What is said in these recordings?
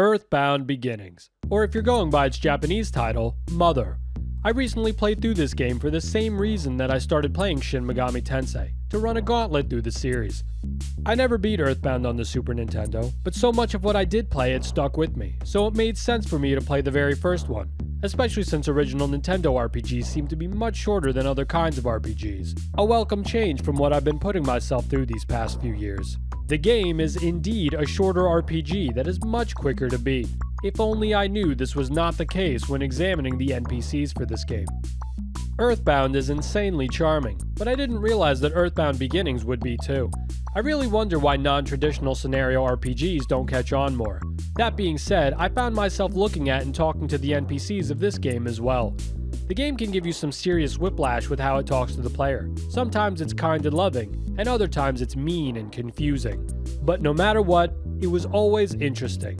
Earthbound Beginnings, or if you're going by its Japanese title, Mother. I recently played through this game for the same reason that I started playing Shin Megami Tensei, to run a gauntlet through the series. I never beat Earthbound on the Super Nintendo, but so much of what I did play had stuck with me, so it made sense for me to play the very first one, especially since original Nintendo RPGs seem to be much shorter than other kinds of RPGs. A welcome change from what I've been putting myself through these past few years. The game is indeed a shorter RPG that is much quicker to beat. If only I knew this was not the case when examining the NPCs for this game. Earthbound is insanely charming, but I didn't realize that Earthbound Beginnings would be too. I really wonder why non-traditional scenario RPGs don't catch on more. That being said, I found myself looking at and talking to the NPCs of this game as well. The game can give you some serious whiplash with how it talks to the player. Sometimes it's kind and loving, and other times it's mean and confusing. But no matter what, it was always interesting.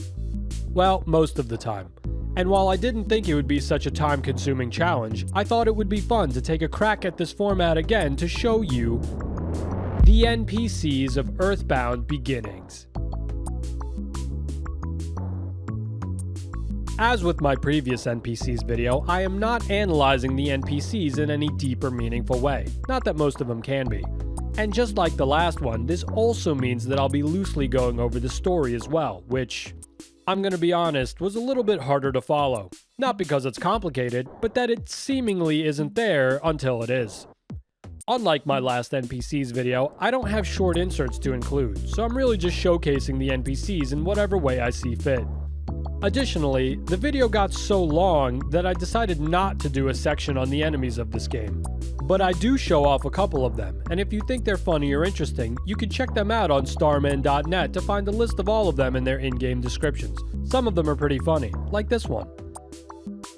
Well, most of the time. And while I didn't think it would be such a time-consuming challenge, I thought it would be fun to take a crack at this format again to show you the NPCs of Earthbound Beginnings. As with my previous NPCs video, I am not analyzing the NPCs in any deep or meaningful way, not that most of them can be. And just like the last one, this also means that I'll be loosely going over the story as well, which, I'm gonna be honest, was a little bit harder to follow. Not because it's complicated, but that it seemingly isn't there until it is. Unlike my last NPCs video, I don't have short inserts to include, so I'm really just showcasing the NPCs in whatever way I see fit. Additionally, the video got so long that I decided not to do a section on the enemies of this game. But I do show off a couple of them, and if you think they're funny or interesting, you can check them out on starman.net to find a list of all of them in their in-game descriptions. Some of them are pretty funny, like this one.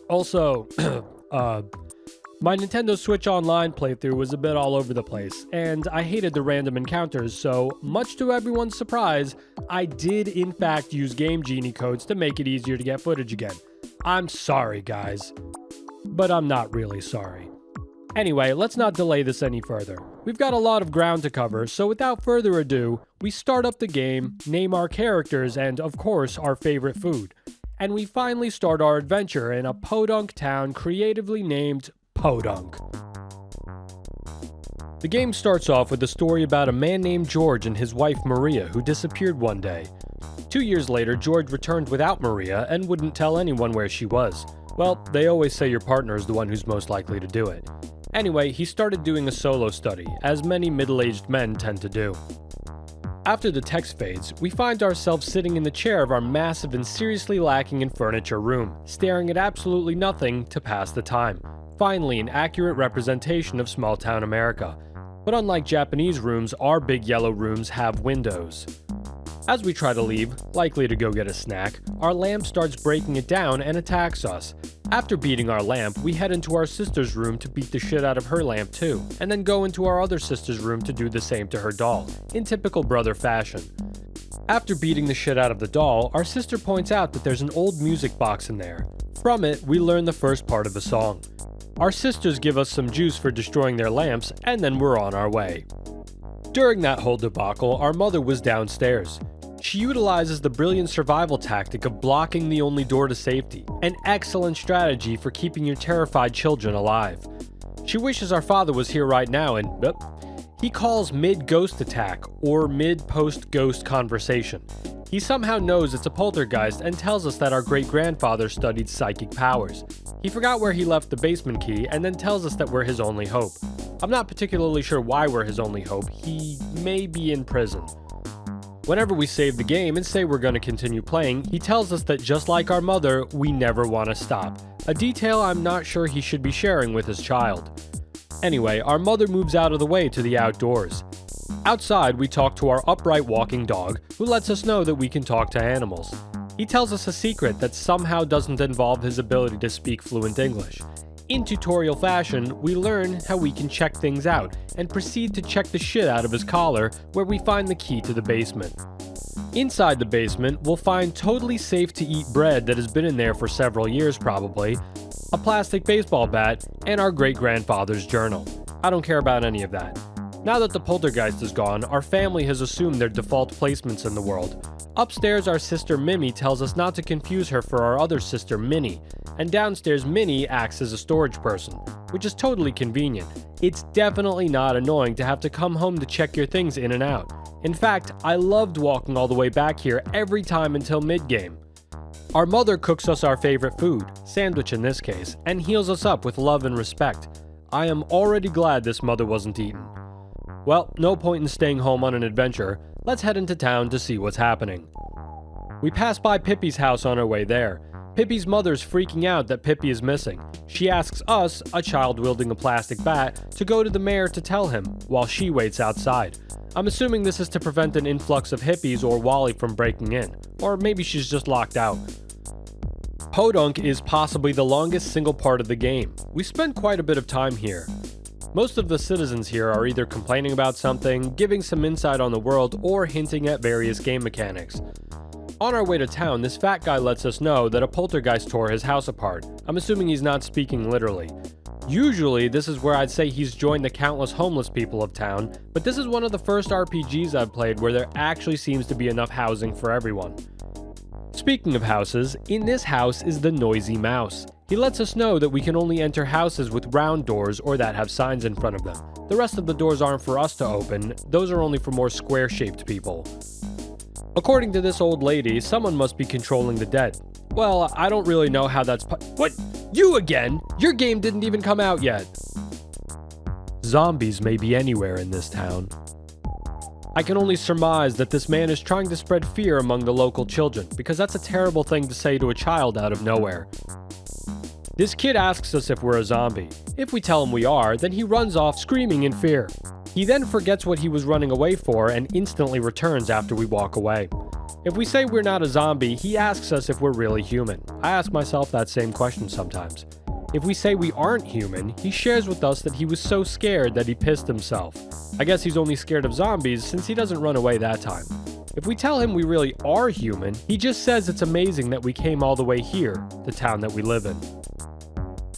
Also, my Nintendo Switch Online playthrough was a bit all over the place, and I hated the random encounters, so much to everyone's surprise, I did in fact use Game Genie codes to make it easier to get footage again. I'm sorry, guys. But I'm not really sorry. Anyway, let's not delay this any further. We've got a lot of ground to cover, so without further ado, we start up the game, name our characters, and of course, our favorite food. And we finally start our adventure in a Podunk town creatively named Podunk. The game starts off with a story about a man named George and his wife Maria who disappeared one day. 2 years later, George returned without Maria and wouldn't tell anyone where she was. Well, they always say your partner is the one who's most likely to do it. Anyway, he started doing a solo study, as many middle-aged men tend to do. After the text fades, we find ourselves sitting in the chair of our massive and seriously lacking in furniture room, staring at absolutely nothing to pass the time. Finally, an accurate representation of small-town America. But unlike Japanese rooms, our big yellow rooms have windows. As we try to leave, likely to go get a snack, our lamp starts breaking it down and attacks us. After beating our lamp, we head into our sister's room to beat the shit out of her lamp too, and then go into our other sister's room to do the same to her doll, in typical brother fashion. After beating the shit out of the doll, our sister points out that there's an old music box in there. From it, we learn the first part of a song. Our sisters give us some juice for destroying their lamps, and then we're on our way. During that whole debacle, our mother was downstairs. She utilizes the brilliant survival tactic of blocking the only door to safety, an excellent strategy for keeping your terrified children alive. She wishes our father was here right now and, he calls mid-ghost attack, or mid-post-ghost conversation. He somehow knows it's a poltergeist and tells us that our great-grandfather studied psychic powers. He forgot where he left the basement key and then tells us that we're his only hope. I'm not particularly sure why we're his only hope. He may be in prison. Whenever we save the game and say we're going to continue playing, he tells us that just like our mother, we never want to stop. A detail I'm not sure he should be sharing with his child. Anyway, our mother moves out of the way to the outdoors. Outside, we talk to our upright walking dog, who lets us know that we can talk to animals. He tells us a secret that somehow doesn't involve his ability to speak fluent English. In tutorial fashion, we learn how we can check things out, and proceed to check the shit out of his collar, where we find the key to the basement. Inside the basement, we'll find totally safe to eat bread that has been in there for several years probably, a plastic baseball bat, and our great-grandfather's journal. I don't care about any of that. Now that the poltergeist is gone, our family has assumed their default placements in the world. Upstairs, our sister Mimi tells us not to confuse her for our other sister Minnie, and downstairs Minnie acts as a storage person, which is totally convenient. It's definitely not annoying to have to come home to check your things in and out. In fact, I loved walking all the way back here every time until mid-game. Our mother cooks us our favorite food, sandwich in this case, and heals us up with love and respect. I am already glad this mother wasn't eaten. Well, no point in staying home on an adventure. Let's head into town to see what's happening. We pass by Pippi's house on our way there. Pippi's mother's freaking out that Pippi is missing. She asks us, a child wielding a plastic bat, to go to the mayor to tell him, while she waits outside. I'm assuming this is to prevent an influx of hippies or Wally from breaking in. Or maybe she's just locked out. Podunk is possibly the longest single part of the game. We spend quite a bit of time here. Most of the citizens here are either complaining about something, giving some insight on the world, or hinting at various game mechanics. On our way to town, this fat guy lets us know that a poltergeist tore his house apart. I'm assuming he's not speaking literally. Usually, this is where I'd say he's joined the countless homeless people of town, but this is one of the first RPGs I've played where there actually seems to be enough housing for everyone. Speaking of houses, in this house is the Noisy Mouse. He lets us know that we can only enter houses with round doors or that have signs in front of them. The rest of the doors aren't for us to open, those are only for more square-shaped people. According to this old lady, someone must be controlling the dead. Well, I don't really know how that's What? You again? Your game didn't even come out yet. Zombies may be anywhere in this town. I can only surmise that this man is trying to spread fear among the local children, because that's a terrible thing to say to a child out of nowhere. This kid asks us if we're a zombie. If we tell him we are, then he runs off screaming in fear. He then forgets what he was running away for and instantly returns after we walk away. If we say we're not a zombie, he asks us if we're really human. I ask myself that same question sometimes. If we say we aren't human, he shares with us that he was so scared that he pissed himself. I guess he's only scared of zombies since he doesn't run away that time. If we tell him we really are human, he just says it's amazing that we came all the way here, the town that we live in.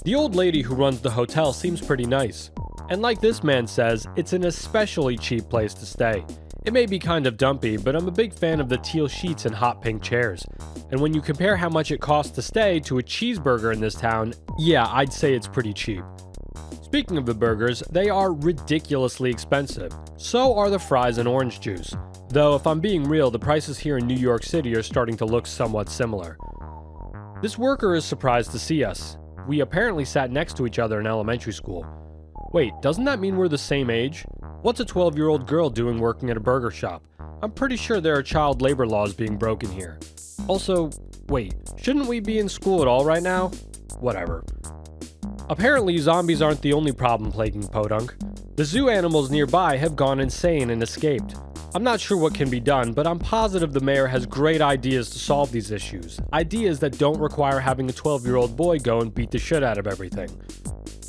The old lady who runs the hotel seems pretty nice. And like this man says, it's an especially cheap place to stay. It may be kind of dumpy, but I'm a big fan of the teal sheets and hot pink chairs. And when you compare how much it costs to stay to a cheeseburger in this town, yeah, I'd say it's pretty cheap. Speaking of the burgers, they are ridiculously expensive. So are the fries and orange juice. Though if I'm being real, the prices here in New York City are starting to look somewhat similar. This worker is surprised to see us. We apparently sat next to each other in elementary school. Wait, doesn't that mean we're the same age? What's a 12-year-old girl doing working at a burger shop? I'm pretty sure there are child labor laws being broken here. Also, wait, shouldn't we be in school at all right now? Whatever. Apparently, zombies aren't the only problem plaguing Podunk. The zoo animals nearby have gone insane and escaped. I'm not sure what can be done, but I'm positive the mayor has great ideas to solve these issues. Ideas that don't require having a 12-year-old boy go and beat the shit out of everything.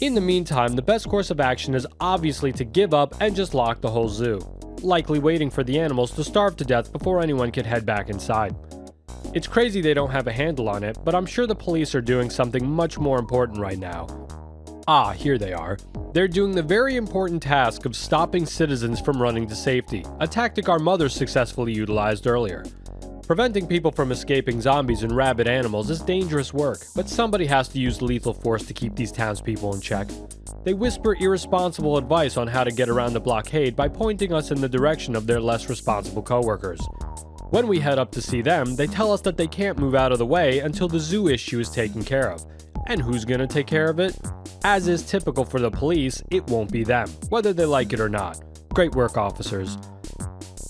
In the meantime, the best course of action is obviously to give up and just lock the whole zoo, likely waiting for the animals to starve to death before anyone could head back inside. It's crazy they don't have a handle on it, but I'm sure the police are doing something much more important right now. Ah, here they are. They're doing the very important task of stopping citizens from running to safety, a tactic our mother successfully utilized earlier. Preventing people from escaping zombies and rabid animals is dangerous work, but somebody has to use lethal force to keep these townspeople in check. They whisper irresponsible advice on how to get around the blockade by pointing us in the direction of their less responsible coworkers. When we head up to see them, they tell us that they can't move out of the way until the zoo issue is taken care of. And who's gonna take care of it? As is typical for the police, it won't be them, whether they like it or not. Great work, officers.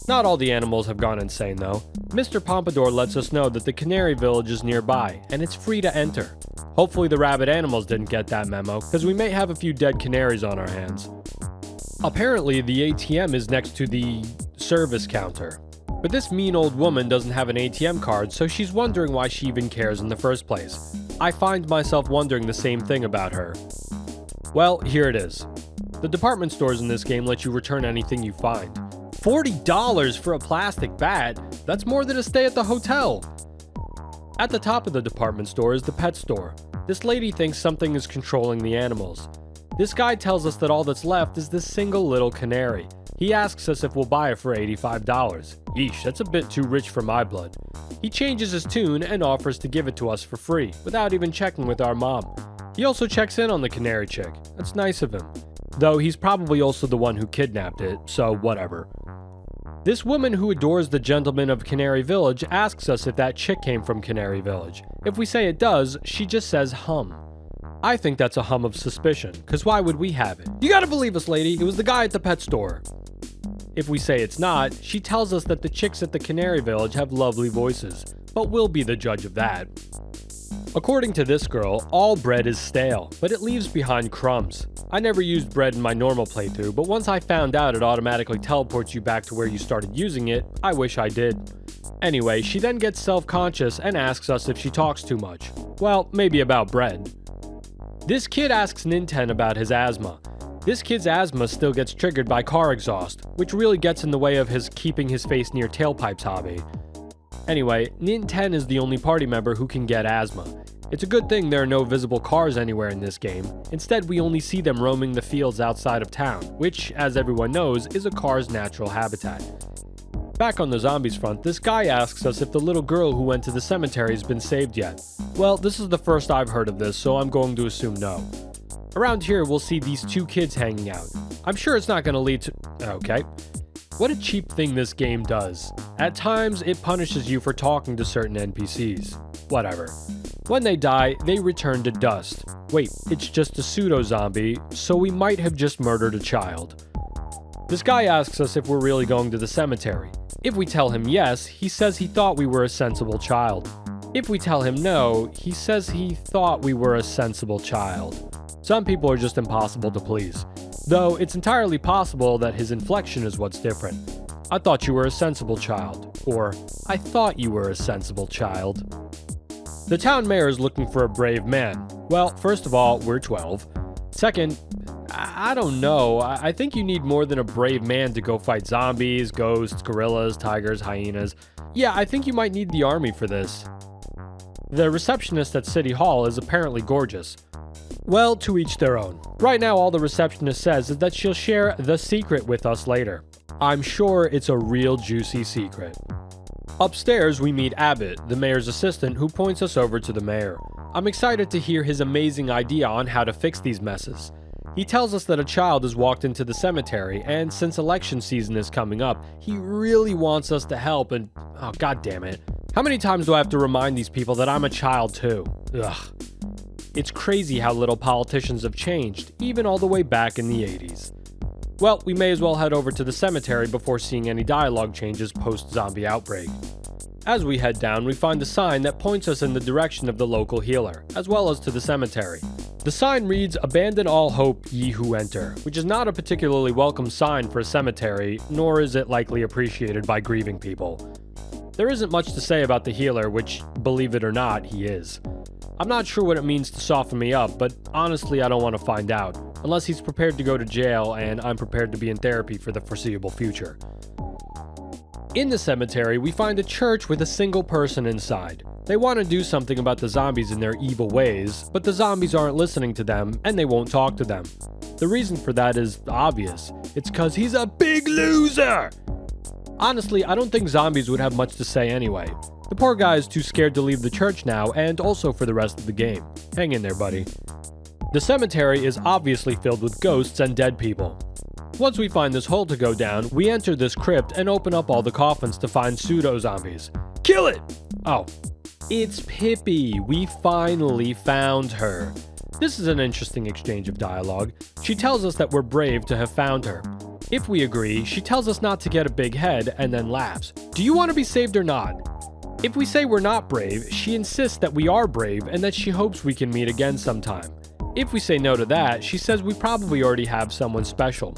Not all the animals have gone insane though. Mr. Pompadour lets us know that the canary village is nearby, and it's free to enter. Hopefully the rabid animals didn't get that memo, because we may have a few dead canaries on our hands. Apparently the ATM is next to the service counter. But this mean old woman doesn't have an ATM card, so she's wondering why she even cares in the first place. I find myself wondering the same thing about her. Well, here it is. The department stores in this game let you return anything you find. $40 for a plastic bat? That's more than a stay at the hotel! At the top of the department store is the pet store. This lady thinks something is controlling the animals. This guy tells us that all that's left is this single little canary. He asks us if we'll buy it for $85. Yeesh, that's a bit too rich for my blood. He changes his tune and offers to give it to us for free, without even checking with our mom. He also checks in on the canary chick. That's nice of him. Though he's probably also the one who kidnapped it, so whatever. This woman who adores the gentleman of Canary Village asks us if that chick came from Canary Village. If we say it does, she just says hum. I think that's a hum of suspicion, cause why would we have it? You gotta believe us, lady, it was the guy at the pet store. If we say it's not, she tells us that the chicks at the Canary Village have lovely voices, but we'll be the judge of that. According to this girl, all bread is stale, but it leaves behind crumbs. I never used bread in my normal playthrough, but once I found out it automatically teleports you back to where you started using it, I wish I did. Anyway, she then gets self-conscious and asks us if she talks too much. Well, maybe about bread. This kid asks Ninten about his asthma. This kid's asthma still gets triggered by car exhaust, which really gets in the way of his keeping his face near tailpipes hobby. Anyway, Ninten is the only party member who can get asthma. It's a good thing there are no visible cars anywhere in this game. Instead, we only see them roaming the fields outside of town, which, as everyone knows, is a car's natural habitat. Back on the zombies front, this guy asks us if the little girl who went to the cemetery has been saved yet. Well, this is the first I've heard of this, so I'm going to assume no. Around here, we'll see these two kids hanging out. I'm sure it's not going to lead to... Okay. What a cheap thing this game does. At times, it punishes you for talking to certain NPCs. Whatever. When they die, they return to dust. Wait, it's just a pseudo-zombie, so we might have just murdered a child. This guy asks us if we're really going to the cemetery. If we tell him yes, he says he thought we were a sensible child. If we tell him no, he says he thought we were a sensible child. Some people are just impossible to please. Though it's entirely possible that his inflection is what's different. I thought you were a sensible child. Or, I thought you were a sensible child. The town mayor is looking for a brave man. Well, first of all, we're 12. Second, I don't know. I think you need more than a brave man to go fight zombies, ghosts, gorillas, tigers, hyenas. Yeah, I think you might need the army for this. The receptionist at City Hall is apparently gorgeous. Well, to each their own. Right now, all the receptionist says is that she'll share the secret with us later. I'm sure it's a real juicy secret. Upstairs, we meet Abbott, the mayor's assistant, who points us over to the mayor. I'm excited to hear his amazing idea on how to fix these messes. He tells us that a child has walked into the cemetery, and since election season is coming up, he really wants us to help and... oh, god damn it. How many times do I have to remind these people that I'm a child too? Ugh. It's crazy how little politicians have changed, even all the way back in the 80s. Well, we may as well head over to the cemetery before seeing any dialogue changes post-zombie outbreak. As we head down, we find a sign that points us in the direction of the local healer, as well as to the cemetery. The sign reads, "Abandon all hope, ye who enter," which is not a particularly welcome sign for a cemetery, nor is it likely appreciated by grieving people. There isn't much to say about the healer, which, believe it or not, he is. I'm not sure what it means to soften me up, but honestly I don't want to find out, unless he's prepared to go to jail and I'm prepared to be in therapy for the foreseeable future. In the cemetery, we find a church with a single person inside. They want to do something about the zombies and their evil ways, but the zombies aren't listening to them and they won't talk to them. The reason for that is obvious. It's 'cause he's a big loser! Honestly, I don't think zombies would have much to say anyway. The poor guy is too scared to leave the church now, and also for the rest of the game. Hang in there, buddy. The cemetery is obviously filled with ghosts and dead people. Once we find this hole to go down, we enter this crypt and open up all the coffins to find pseudo-zombies. Kill it! Oh. It's Pippi. We finally found her. This is an interesting exchange of dialogue. She tells us that we're brave to have found her. If we agree, she tells us not to get a big head and then laughs. Do you want to be saved or not? If we say we're not brave, she insists that we are brave and that she hopes we can meet again sometime. If we say no to that, she says we probably already have someone special.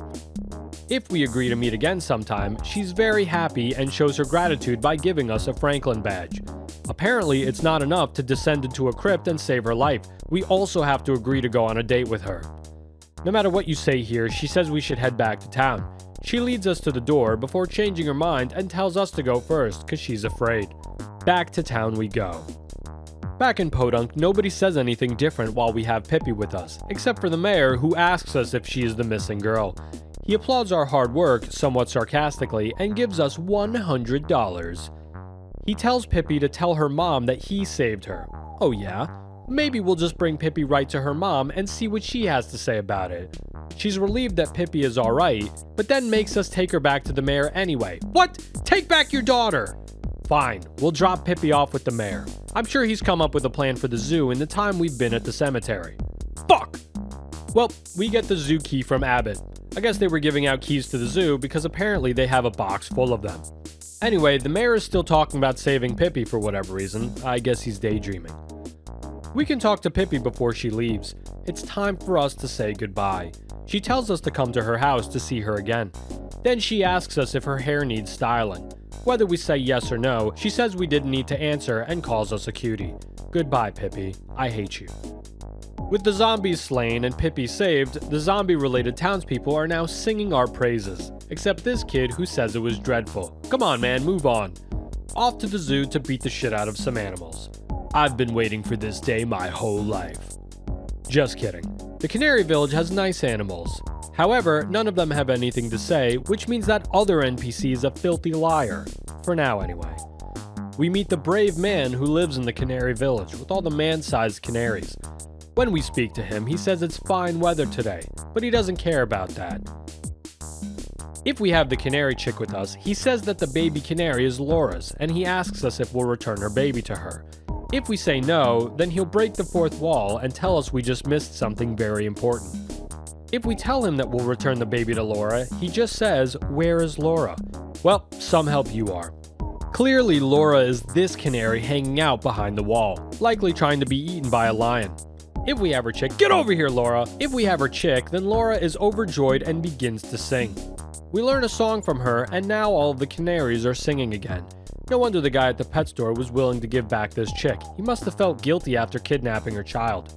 If we agree to meet again sometime, she's very happy and shows her gratitude by giving us a Franklin badge. Apparently, it's not enough to descend into a crypt and save her life. We also have to agree to go on a date with her. No matter what you say here, she says we should head back to town. She leads us to the door before changing her mind and tells us to go first, 'cause she's afraid. Back to town we go. Back in Podunk, nobody says anything different while we have Pippi with us, except for the mayor, who asks us if she is the missing girl. He applauds our hard work, somewhat sarcastically, and gives us $100. He tells Pippi to tell her mom that he saved her. Oh yeah? Maybe we'll just bring Pippi right to her mom and see what she has to say about it. She's relieved that Pippi is alright, but then makes us take her back to the mayor anyway. What? Take back your daughter! Fine, we'll drop Pippi off with the mayor. I'm sure he's come up with a plan for the zoo in the time we've been at the cemetery. Fuck! Well, we get the zoo key from Abbott. I guess they were giving out keys to the zoo because apparently they have a box full of them. Anyway, the mayor is still talking about saving Pippi for whatever reason. I guess he's daydreaming. We can talk to Pippi before she leaves. It's time for us to say goodbye. She tells us to come to her house to see her again. Then she asks us if her hair needs styling. Whether we say yes or no, she says we didn't need to answer and calls us a cutie. Goodbye, Pippi. I hate you. With the zombies slain and Pippi saved, the zombie-related townspeople are now singing our praises. Except this kid who says it was dreadful. Come on, man, move on. Off to the zoo to beat the shit out of some animals. I've been waiting for this day my whole life. Just kidding. The Canary Village has nice animals. However, none of them have anything to say, which means that other NPC is a filthy liar. For now, anyway. We meet the brave man who lives in the Canary Village with all the man-sized canaries. When we speak to him, he says it's fine weather today, but he doesn't care about that. If we have the canary chick with us, he says that the baby canary is Laura's, and he asks us if we'll return her baby to her. If we say no, then he'll break the fourth wall and tell us we just missed something very important. If we tell him that we'll return the baby to Laura, he just says, "Where is Laura?" Well, some help you are. Clearly, Laura is this canary hanging out behind the wall, likely trying to be eaten by a lion. If we have her chick, get over here, Laura! If we have her chick, then Laura is overjoyed and begins to sing. We learn a song from her, and now all of the canaries are singing again. No wonder the guy at the pet store was willing to give back this chick. He must have felt guilty after kidnapping her child.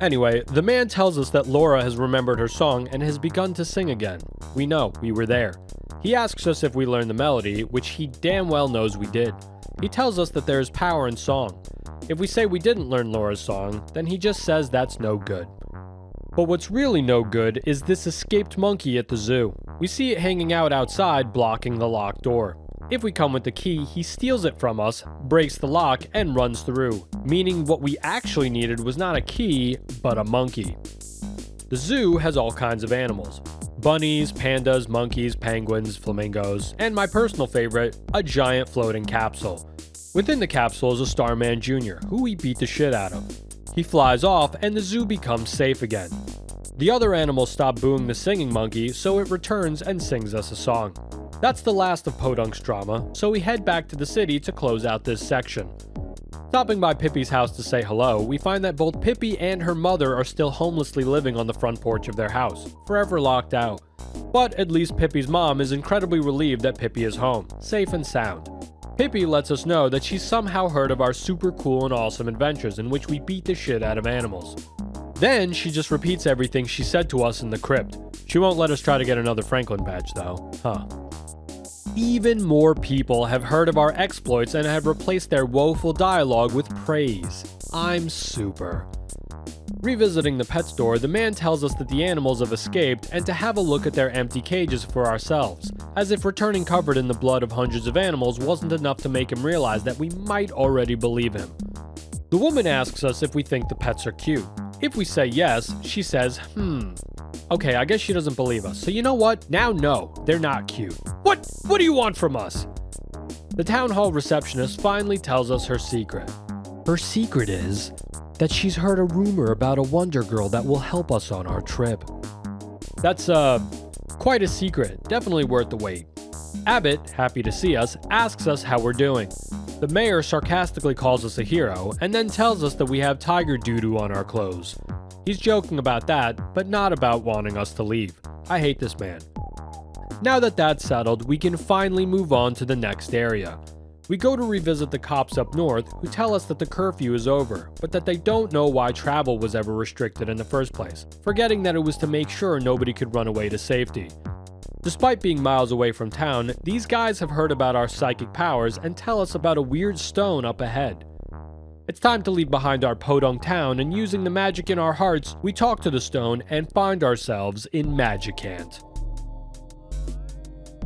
Anyway, the man tells us that Laura has remembered her song and has begun to sing again. We know, we were there. He asks us if we learned the melody, which he damn well knows we did. He tells us that there is power in song. If we say we didn't learn Laura's song, then he just says that's no good. But what's really no good is this escaped monkey at the zoo. We see it hanging out outside, blocking the locked door. If we come with the key, he steals it from us, breaks the lock, and runs through, meaning what we actually needed was not a key, but a monkey. The zoo has all kinds of animals. Bunnies, pandas, monkeys, penguins, flamingos, and my personal favorite, a giant floating capsule. Within the capsule is a Starman Jr., who we beat the shit out of. He flies off, and the zoo becomes safe again. The other animals stop booing the singing monkey, so it returns and sings us a song. That's the last of Podunk's drama, so we head back to the city to close out this section. Stopping by Pippi's house to say hello, we find that both Pippi and her mother are still homelessly living on the front porch of their house, forever locked out. But at least Pippi's mom is incredibly relieved that Pippi is home, safe and sound. Pippi lets us know that she's somehow heard of our super cool and awesome adventures in which we beat the shit out of animals. Then she just repeats everything she said to us in the crypt. She won't let us try to get another Franklin badge though, huh? Even more people have heard of our exploits and have replaced their woeful dialogue with praise. I'm super. Revisiting the pet store, the man tells us that the animals have escaped and to have a look at their empty cages for ourselves, as if returning covered in the blood of hundreds of animals wasn't enough to make him realize that we might already believe him. The woman asks us if we think the pets are cute. If we say yes, she says, Okay, I guess she doesn't believe us. So you know what? Now no, they're not cute. What do you want from us? The town hall receptionist finally tells us her secret. Her secret is that she's heard a rumor about a wonder girl that will help us on our trip. That's, quite a secret. Definitely worth the wait. Abbott, happy to see us, asks us how we're doing. The mayor sarcastically calls us a hero, and then tells us that we have tiger doo-doo on our clothes. He's joking about that, but not about wanting us to leave. I hate this man. Now that that's settled, we can finally move on to the next area. We go to revisit the cops up north, who tell us that the curfew is over, but that they don't know why travel was ever restricted in the first place, forgetting that it was to make sure nobody could run away to safety. Despite being miles away from town, these guys have heard about our psychic powers and tell us about a weird stone up ahead. It's time to leave behind our Podunk town, and using the magic in our hearts, we talk to the stone and find ourselves in Magicant.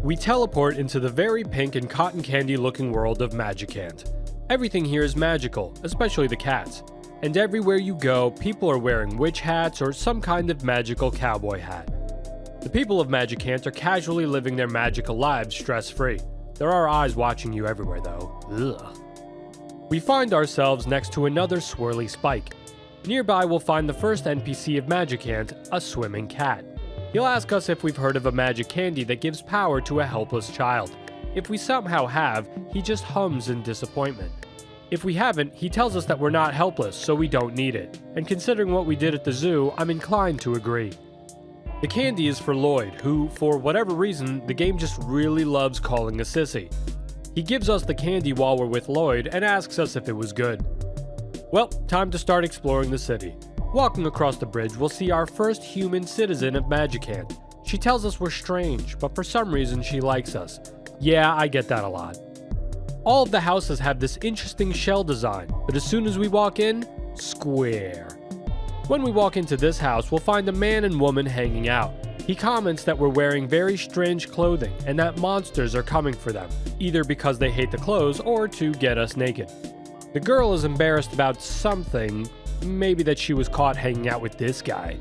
We teleport into the very pink and cotton candy looking world of Magicant. Everything here is magical, especially the cats. And everywhere you go, people are wearing witch hats or some kind of magical cowboy hat. The people of Magicant are casually living their magical lives stress-free. There are eyes watching you everywhere though. Ugh. We find ourselves next to another swirly spike. Nearby we'll find the first NPC of Magicant, a swimming cat. He'll ask us if we've heard of a magic candy that gives power to a helpless child. If we somehow have, he just hums in disappointment. If we haven't, he tells us that we're not helpless, so we don't need it. And considering what we did at the zoo, I'm inclined to agree. The candy is for Lloyd, who, for whatever reason, the game just really loves calling a sissy. He gives us the candy while we're with Lloyd and asks us if it was good. Well, time to start exploring the city. Walking across the bridge, we'll see our first human citizen of Magicant. She tells us we're strange, but for some reason she likes us. Yeah, I get that a lot. All of the houses have this interesting shell design, but as soon as we walk in, square. When we walk into this house, we'll find a man and woman hanging out. He comments that we're wearing very strange clothing and that monsters are coming for them, either because they hate the clothes or to get us naked. The girl is embarrassed about something, maybe that she was caught hanging out with this guy.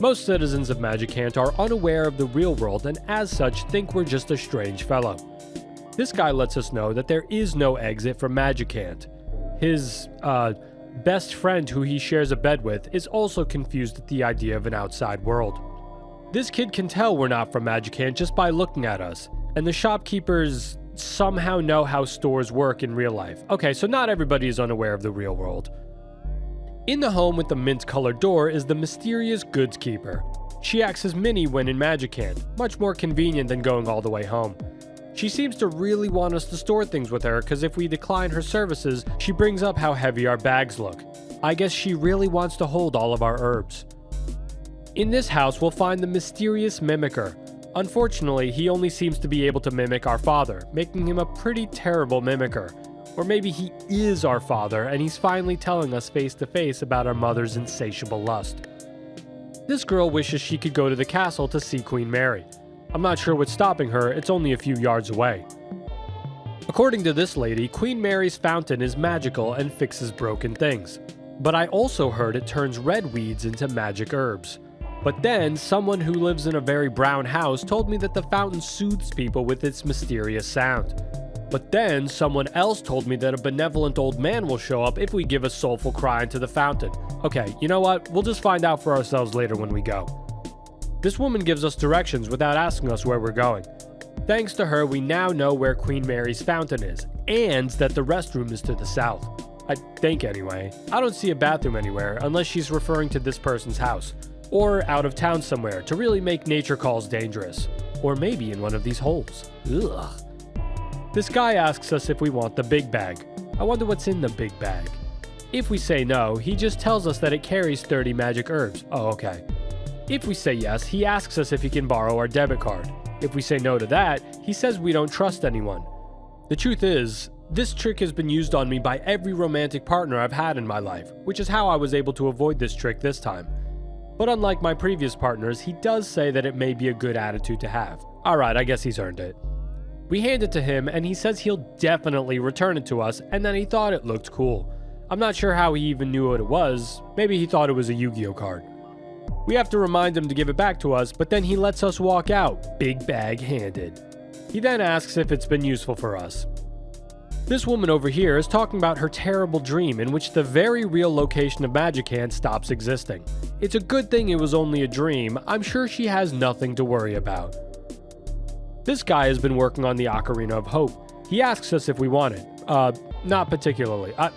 Most citizens of Magicant are unaware of the real world and as such think we're just a strange fellow. This guy lets us know that there is no exit from Magicant. His, best friend who he shares a bed with is also confused at the idea of an outside world. This kid can tell we're not from Magicant just by looking at us, and the shopkeepers somehow know how stores work in real life. Okay, so not everybody is unaware of the real world. In the home with the mint-colored door is the mysterious goods keeper. She acts as Minnie when in Magicant, much more convenient than going all the way home. She seems to really want us to store things with her because if we decline her services, she brings up how heavy our bags look. I guess she really wants to hold all of our herbs. In this house, we'll find the mysterious mimicker. Unfortunately, he only seems to be able to mimic our father, making him a pretty terrible mimicker. Or maybe he is our father and he's finally telling us face to face about our mother's insatiable lust. This girl wishes she could go to the castle to see Queen Mary. I'm not sure what's stopping her, it's only a few yards away. According to this lady, Queen Mary's fountain is magical and fixes broken things. But I also heard it turns red weeds into magic herbs. But then, someone who lives in a very brown house told me that the fountain soothes people with its mysterious sound. But then, someone else told me that a benevolent old man will show up if we give a soulful cry into the fountain. Okay, you know what? We'll just find out for ourselves later when we go. This woman gives us directions without asking us where we're going. Thanks to her, we now know where Queen Mary's fountain is, and that the restroom is to the south. I think anyway. I don't see a bathroom anywhere, unless she's referring to this person's house. Or out of town somewhere, to really make nature calls dangerous. Or maybe in one of these holes. Ugh. This guy asks us if we want the big bag. I wonder what's in the big bag. If we say no, he just tells us that it carries 30 magic herbs. Oh, okay. If we say yes, he asks us if he can borrow our debit card. If we say no to that, he says we don't trust anyone. The truth is, this trick has been used on me by every romantic partner I've had in my life, which is how I was able to avoid this trick this time. But unlike my previous partners, he does say that it may be a good attitude to have. Alright, I guess he's earned it. We hand it to him and he says he'll definitely return it to us and then he thought it looked cool. I'm not sure how he even knew what it was. Maybe he thought it was a Yu-Gi-Oh card. We have to remind him to give it back to us, but then he lets us walk out, big bag handed. He then asks if it's been useful for us. This woman over here is talking about her terrible dream in which the very real location of Magicant stops existing. It's a good thing it was only a dream. I'm sure she has nothing to worry about. This guy has been working on the Ocarina of Hope. He asks us if we want it. Not particularly. I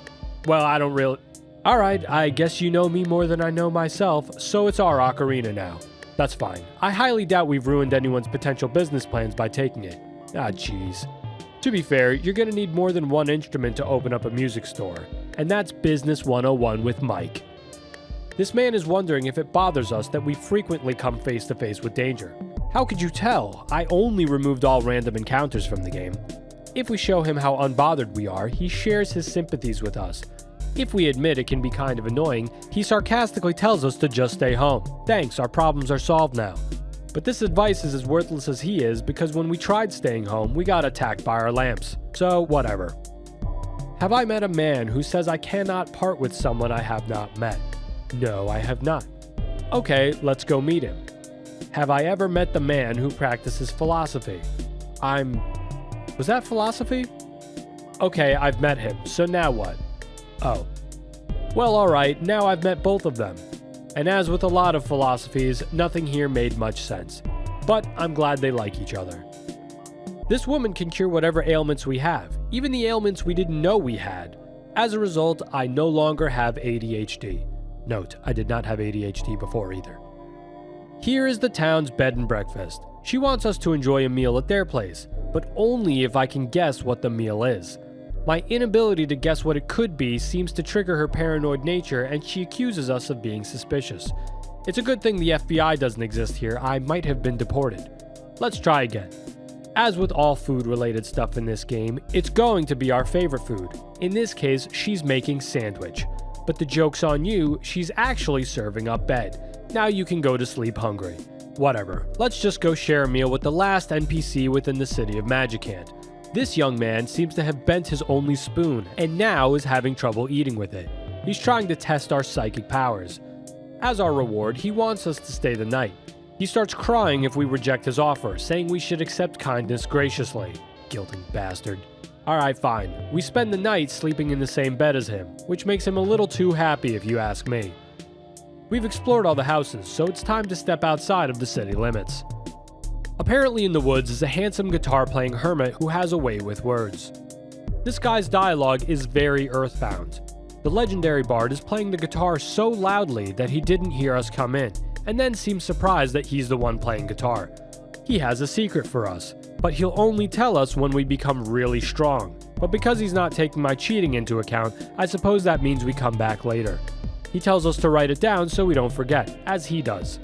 don't really... Alright, I guess you know me more than I know myself, so it's our ocarina now. That's fine. I highly doubt we've ruined anyone's potential business plans by taking it. Ah, jeez. To be fair, you're gonna need more than one instrument to open up a music store. And that's Business 101 with Mike. This man is wondering if it bothers us that we frequently come face to face with danger. How could you tell? I only removed all random encounters from the game. If we show him how unbothered we are, he shares his sympathies with us. If we admit it can be kind of annoying, he sarcastically tells us to just stay home. Thanks, our problems are solved now. But this advice is as worthless as he is because when we tried staying home, we got attacked by our lamps. So, whatever. Have I met a man who says I cannot part with someone I have not met? No, I have not. Okay, let's go meet him. Have I ever met the man who practices philosophy? Was that philosophy? Okay, I've met him, so now what? Oh. Well, alright, now I've met both of them. And as with a lot of philosophies, nothing here made much sense. But I'm glad they like each other. This woman can cure whatever ailments we have, even the ailments we didn't know we had. As a result, I no longer have ADHD. Note, I did not have ADHD before either. Here is the town's bed and breakfast. She wants us to enjoy a meal at their place, but only if I can guess what the meal is. My inability to guess what it could be seems to trigger her paranoid nature, and she accuses us of being suspicious. It's a good thing the FBI doesn't exist here. I might have been deported. Let's try again. As with all food-related stuff in this game, it's going to be our favorite food. In this case, she's making sandwich. But the joke's on you, she's actually serving up bed. Now you can go to sleep hungry. Whatever, let's just go share a meal with the last NPC within the city of Magicant. This young man seems to have bent his only spoon, and now is having trouble eating with it. He's trying to test our psychic powers. As our reward, he wants us to stay the night. He starts crying if we reject his offer, saying we should accept kindness graciously. Guilty bastard. Alright, fine. We spend the night sleeping in the same bed as him, which makes him a little too happy if you ask me. We've explored all the houses, so it's time to step outside of the city limits. Apparently in the woods is a handsome guitar-playing hermit who has a way with words. This guy's dialogue is very Earthbound. The legendary bard is playing the guitar so loudly that he didn't hear us come in, and then seems surprised that he's the one playing guitar. He has a secret for us, but he'll only tell us when we become really strong. But because he's not taking my cheating into account, I suppose that means we come back later. He tells us to write it down so we don't forget, as he does.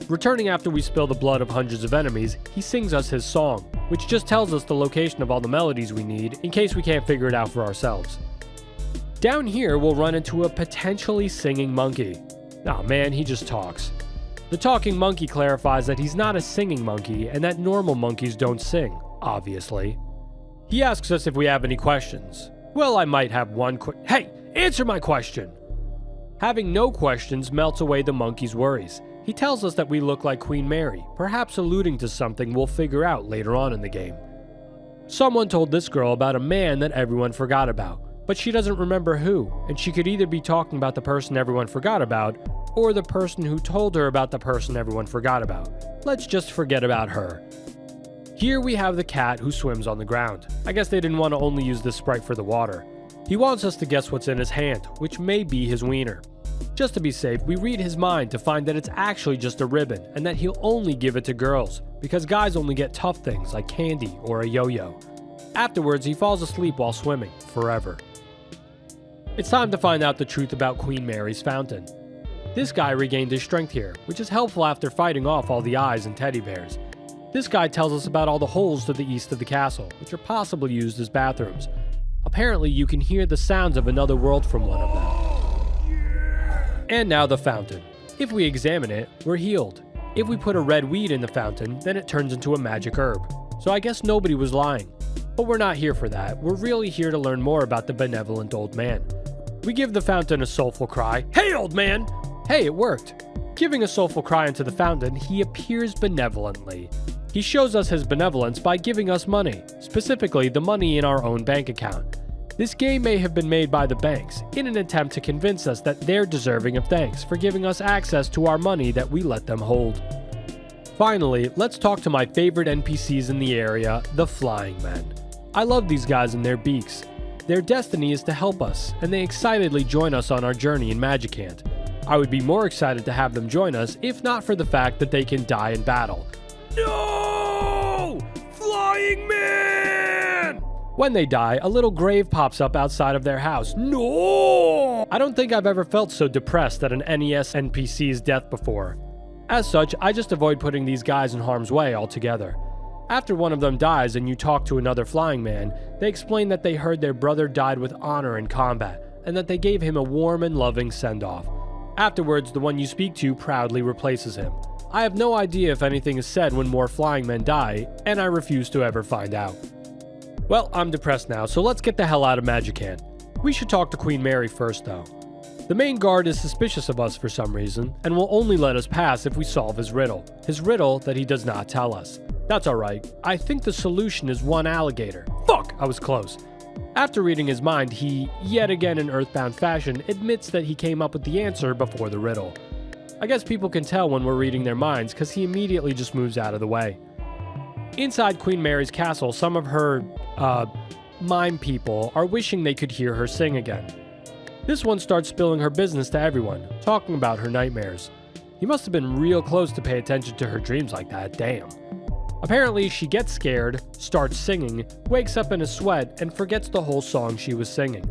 Returning after we spill the blood of hundreds of enemies, he sings us his song, which just tells us the location of all the melodies we need in case we can't figure it out for ourselves. Down here, we'll run into a potentially singing monkey. Aw man, he just talks. The talking monkey clarifies that he's not a singing monkey and that normal monkeys don't sing, obviously. He asks us if we have any questions. Well, I might have one Hey, answer my question! Having no questions melts away the monkey's worries. He tells us that we look like Queen Mary, perhaps alluding to something we'll figure out later on in the game. Someone told this girl about a man that everyone forgot about, but she doesn't remember who, and she could either be talking about the person everyone forgot about, or the person who told her about the person everyone forgot about. Let's just forget about her. Here we have the cat who swims on the ground. I guess they didn't want to only use this sprite for the water. He wants us to guess what's in his hand, which may be his wiener. Just to be safe, we read his mind to find that it's actually just a ribbon, and that he'll only give it to girls, because guys only get tough things like candy or a yo-yo. Afterwards, he falls asleep while swimming, forever. It's time to find out the truth about Queen Mary's fountain. This guy regained his strength here, which is helpful after fighting off all the eyes and teddy bears. This guy tells us about all the holes to the east of the castle, which are possibly used as bathrooms. Apparently, you can hear the sounds of another world from one of them. And now the fountain. If we examine it, we're healed. If we put a red weed in the fountain, then it turns into a magic herb. So I guess nobody was lying. But we're not here for that. We're really here to learn more about the benevolent old man. We give the fountain a soulful cry. Hey, old man! Hey, it worked. Giving a soulful cry into the fountain, he appears benevolently. He shows us his benevolence by giving us money, specifically the money in our own bank account. This game may have been made by the banks in an attempt to convince us that they're deserving of thanks for giving us access to our money that we let them hold. Finally, let's talk to my favorite NPCs in the area, the Flying Men. I love these guys and their beaks. Their destiny is to help us, and they excitedly join us on our journey in Magicant. I would be more excited to have them join us if not for the fact that they can die in battle. No! Flying Man! When they die, a little grave pops up outside of their house. No! I don't think I've ever felt so depressed at an NES NPC's death before. As such, I just avoid putting these guys in harm's way altogether. After one of them dies and you talk to another flying man, they explain that they heard their brother died with honor in combat, and that they gave him a warm and loving send-off. Afterwards, the one you speak to proudly replaces him. I have no idea if anything is said when more flying men die, and I refuse to ever find out. Well, I'm depressed now, so let's get the hell out of Magicant. We should talk to Queen Mary first, though. The main guard is suspicious of us for some reason, and will only let us pass if we solve his riddle. His riddle that he does not tell us. That's alright. I think the solution is one alligator. Fuck! I was close. After reading his mind, he, yet again in Earthbound fashion, admits that he came up with the answer before the riddle. I guess people can tell when we're reading their minds, because he immediately just moves out of the way. Inside Queen Mary's castle, some of her, mime people are wishing they could hear her sing again. This one starts spilling her business to everyone, talking about her nightmares. He must have been real close to pay attention to her dreams like that, damn. Apparently, she gets scared, starts singing, wakes up in a sweat, and forgets the whole song she was singing.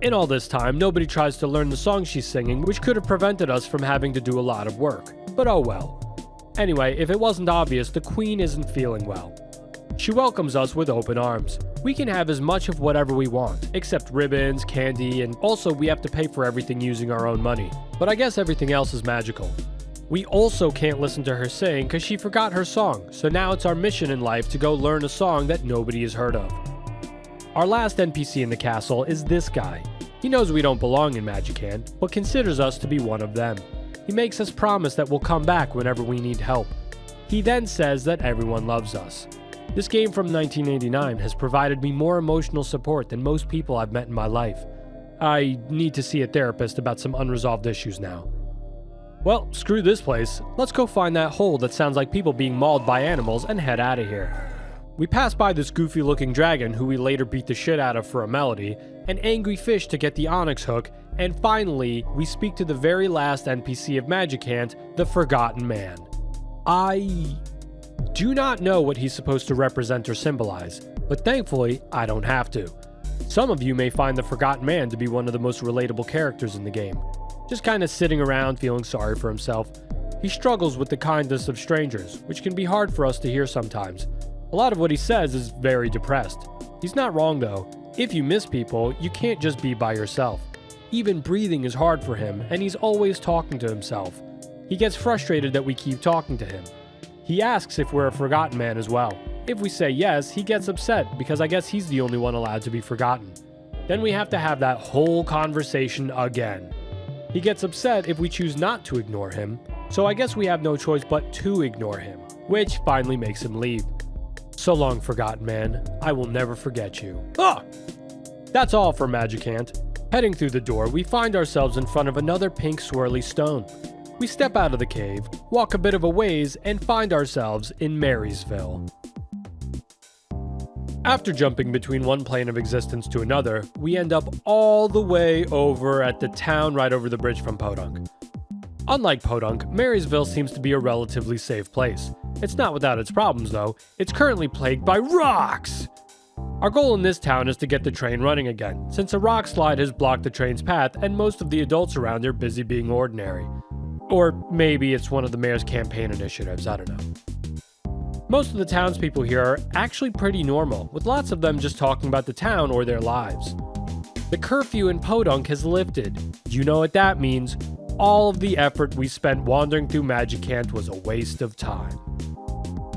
In all this time, nobody tries to learn the song she's singing, which could have prevented us from having to do a lot of work. But oh well. Anyway, if it wasn't obvious, the Queen isn't feeling well. She welcomes us with open arms. We can have as much of whatever we want, except ribbons, candy, and also we have to pay for everything using our own money. But I guess everything else is magical. We also can't listen to her sing because she forgot her song, so now it's our mission in life to go learn a song that nobody has heard of. Our last NPC in the castle is this guy. He knows we don't belong in Magicant, but considers us to be one of them. He makes us promise that we'll come back whenever we need help. He then says that everyone loves us. This game from 1989 has provided me more emotional support than most people I've met in my life. I need to see a therapist about some unresolved issues now. Well, screw this place. Let's go find that hole that sounds like people being mauled by animals and head out of here. We pass by this goofy looking dragon who we later beat the shit out of for a melody, an angry fish to get the onyx hook, and finally, we speak to the very last NPC of Magicant, the Forgotten Man. I do not know what he's supposed to represent or symbolize, but thankfully, I don't have to. Some of you may find the Forgotten Man to be one of the most relatable characters in the game. Just kind of sitting around feeling sorry for himself. He struggles with the kindness of strangers, which can be hard for us to hear sometimes. A lot of what he says is very depressed. He's not wrong though. If you miss people, you can't just be by yourself. Even breathing is hard for him, and he's always talking to himself. He gets frustrated that we keep talking to him. He asks if we're a forgotten man as well. If we say yes, he gets upset because I guess he's the only one allowed to be forgotten. Then we have to have that whole conversation again. He gets upset if we choose not to ignore him, so I guess we have no choice but to ignore him, which finally makes him leave. So long, Forgotten Man. I will never forget you. Ah! That's all for Magicant. Heading through the door, we find ourselves in front of another pink swirly stone. We step out of the cave, walk a bit of a ways, and find ourselves in Merrysville. After jumping between one plane of existence to another, we end up all the way over at the town right over the bridge from Podunk. Unlike Podunk, Merrysville seems to be a relatively safe place. It's not without its problems though. It's currently plagued by rocks! Our goal in this town is to get the train running again, since a rock slide has blocked the train's path and most of the adults around are busy being ordinary. Or maybe it's one of the mayor's campaign initiatives, I don't know. Most of the townspeople here are actually pretty normal, with lots of them just talking about the town or their lives. The curfew in Podunk has lifted. You know what that means. All of the effort we spent wandering through Magicant was a waste of time.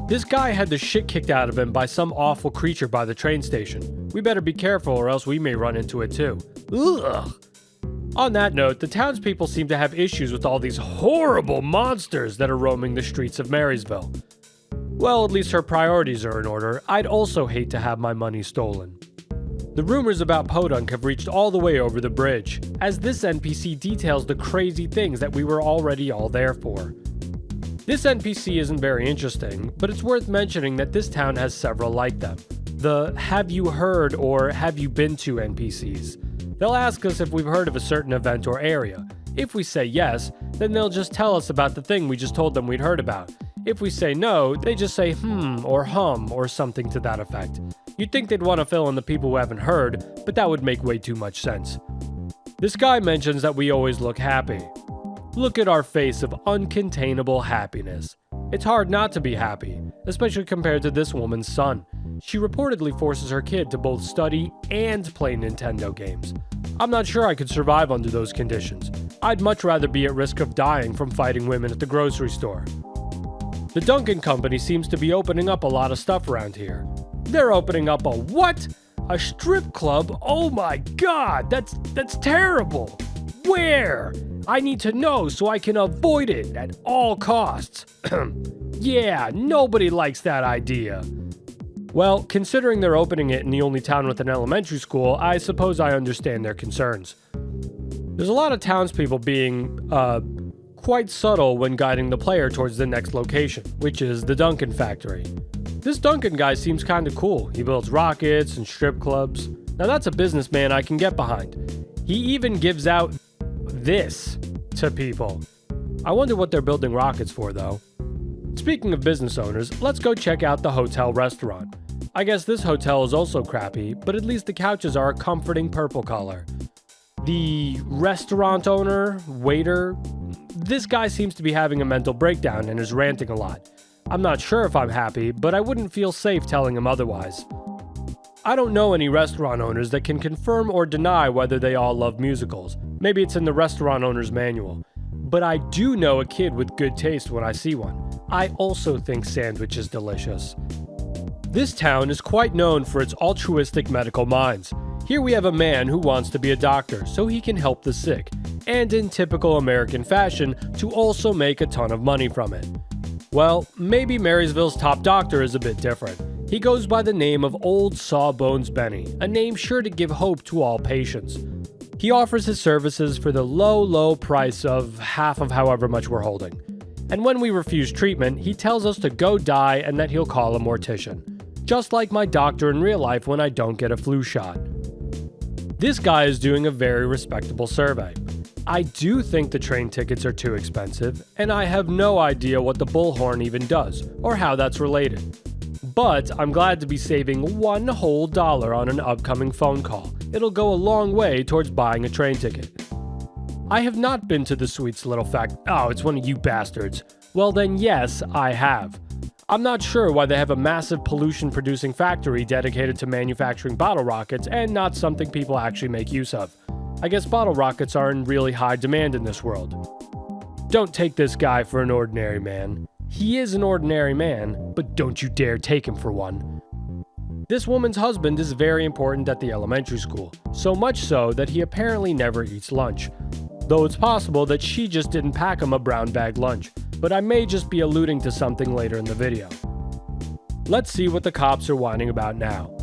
This guy had the shit kicked out of him by some awful creature by the train station. We better be careful or else we may run into it too. Ugh! On that note, the townspeople seem to have issues with all these horrible monsters that are roaming the streets of Merrysville. Well, at least her priorities are in order. I'd also hate to have my money stolen. The rumors about Podunk have reached all the way over the bridge, as this NPC details the crazy things that we were already all there for. This NPC isn't very interesting, but it's worth mentioning that this town has several like them. The have you heard or have you been to NPCs. They'll ask us if we've heard of a certain event or area. If we say yes, then they'll just tell us about the thing we just told them we'd heard about. If we say no, they just say or hum or something to that effect. You'd think they'd want to fill in the people who haven't heard, but that would make way too much sense. This guy mentions that we always look happy. Look at our face of uncontainable happiness. It's hard not to be happy, especially compared to this woman's son. She reportedly forces her kid to both study and play Nintendo games. I'm not sure I could survive under those conditions. I'd much rather be at risk of dying from fighting women at the grocery store. The Duncan Company seems to be opening up a lot of stuff around here. They're opening up a what? A strip club? Oh my god, that's terrible. Where? I need to know so I can avoid it at all costs. Yeah, nobody likes that idea. Well, considering they're opening it in the only town with an elementary school, I suppose I understand their concerns. There's a lot of townspeople being, quite subtle when guiding the player towards the next location, which is the Duncan factory. This Duncan guy seems kinda cool. He builds rockets and strip clubs. Now that's a businessman I can get behind. He even gives out this to people. I wonder what they're building rockets for, though. Speaking of business owners, let's go check out the hotel restaurant. I guess this hotel is also crappy, but at least the couches are a comforting purple color. The restaurant owner, waiter, this guy seems to be having a mental breakdown and is ranting a lot. I'm not sure if I'm happy, but I wouldn't feel safe telling him otherwise. I don't know any restaurant owners that can confirm or deny whether they all love musicals. Maybe it's in the restaurant owner's manual. But I do know a kid with good taste when I see one. I also think sandwich is delicious. This town is quite known for its altruistic medical minds. Here we have a man who wants to be a doctor so he can help the sick, and in typical American fashion, to also make a ton of money from it. Well, maybe Merrysville's top doctor is a bit different. He goes by the name of Old Sawbones Benny, a name sure to give hope to all patients. He offers his services for the low price of half of however much we're holding. And when we refuse treatment, he tells us to go die and that he'll call a mortician. Just like my doctor in real life when I don't get a flu shot. This guy is doing a very respectable survey. I do think the train tickets are too expensive, and I have no idea what the bullhorn even does, or how that's related. But I'm glad to be saving $1 whole on an upcoming phone call. It'll go a long way towards buying a train ticket. I have not been to the Sweets Little Oh, it's one of you bastards. Well then yes, I have. I'm not sure why they have a massive pollution-producing factory dedicated to manufacturing bottle rockets and not something people actually make use of. I guess bottle rockets are in really high demand in this world. Don't take this guy for an ordinary man. He is an ordinary man, but don't you dare take him for one. This woman's husband is very important at the elementary school, so much so that he apparently never eats lunch. Though it's possible that she just didn't pack him a brown bag lunch, but I may just be alluding to something later in the video. Let's see what the cops are whining about now.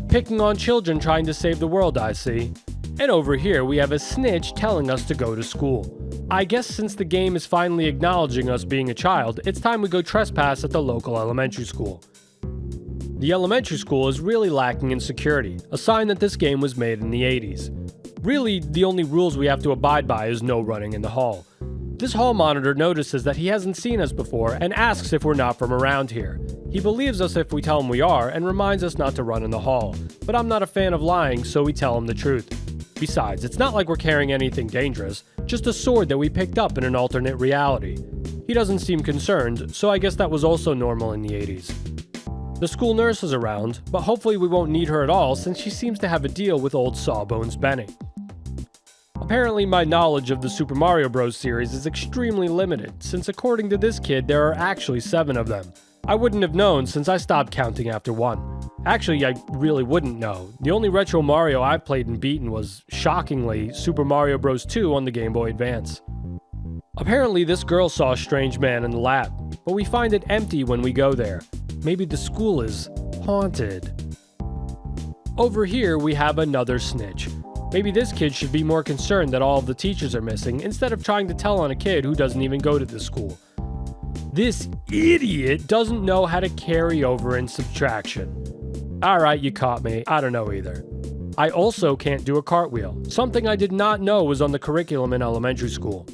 Picking on children trying to save the world, I see. And over here we have a snitch telling us to go to school. I guess since the game is finally acknowledging us being a child, it's time we go trespass at the local elementary school. The elementary school is really lacking in security, a sign that this game was made in the 80s. Really, the only rules we have to abide by is no running in the hall. This hall monitor notices that he hasn't seen us before and asks if we're not from around here. He believes us if we tell him we are and reminds us not to run in the hall. But I'm not a fan of lying, so we tell him the truth. Besides, it's not like we're carrying anything dangerous, just a sword that we picked up in an alternate reality. He doesn't seem concerned, so I guess that was also normal in the 80s. The school nurse is around, but hopefully we won't need her at all since she seems to have a deal with Old Sawbones Benny. Apparently my knowledge of the Super Mario Bros. Series is extremely limited, since according to this kid there are actually 7 of them. I wouldn't have known since I stopped counting after 1. Actually, I really wouldn't know. The only retro Mario I've played and beaten was, shockingly, Super Mario Bros. 2 on the Game Boy Advance. Apparently this girl saw a strange man in the lab, but we find it empty when we go there. Maybe the school is haunted. Over here we have another snitch. Maybe this kid should be more concerned that all of the teachers are missing instead of trying to tell on a kid who doesn't even go to this school. This idiot doesn't know how to carry over in subtraction. Alright, you caught me. I don't know either. I also can't do a cartwheel, something I did not know was on the curriculum in elementary school.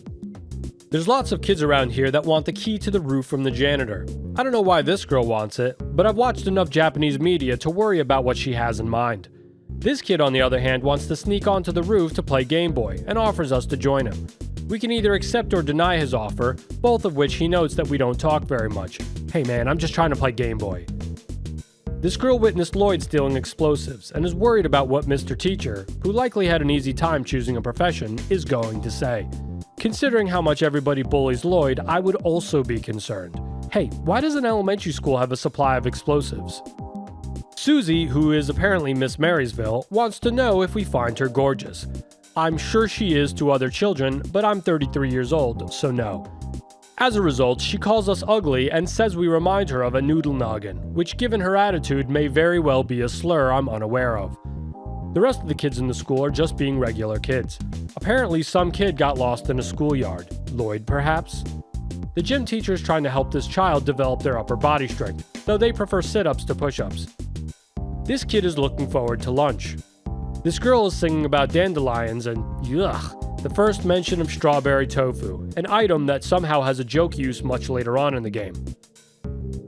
There's lots of kids around here that want the key to the roof from the janitor. I don't know why this girl wants it, but I've watched enough Japanese media to worry about what she has in mind. This kid, on the other hand, wants to sneak onto the roof to play Game Boy and offers us to join him. We can either accept or deny his offer, both of which he notes that we don't talk very much. Hey man, I'm just trying to play Game Boy. This girl witnessed Lloyd stealing explosives and is worried about what Mr. Teacher, who likely had an easy time choosing a profession, is going to say. Considering how much everybody bullies Lloyd, I would also be concerned. Hey, why does an elementary school have a supply of explosives? Susie, who is apparently Miss Merrysville, wants to know if we find her gorgeous. I'm sure she is to other children, but I'm 33 years old, so no. As a result, she calls us ugly and says we remind her of a noodle noggin, which given her attitude may very well be a slur I'm unaware of. The rest of the kids in the school are just being regular kids. Apparently some kid got lost in a schoolyard. Lloyd, perhaps? The gym teacher is trying to help this child develop their upper body strength, though they prefer sit-ups to push-ups. This kid is looking forward to lunch. This girl is singing about dandelions and, yuck, the first mention of strawberry tofu, an item that somehow has a joke use much later on in the game.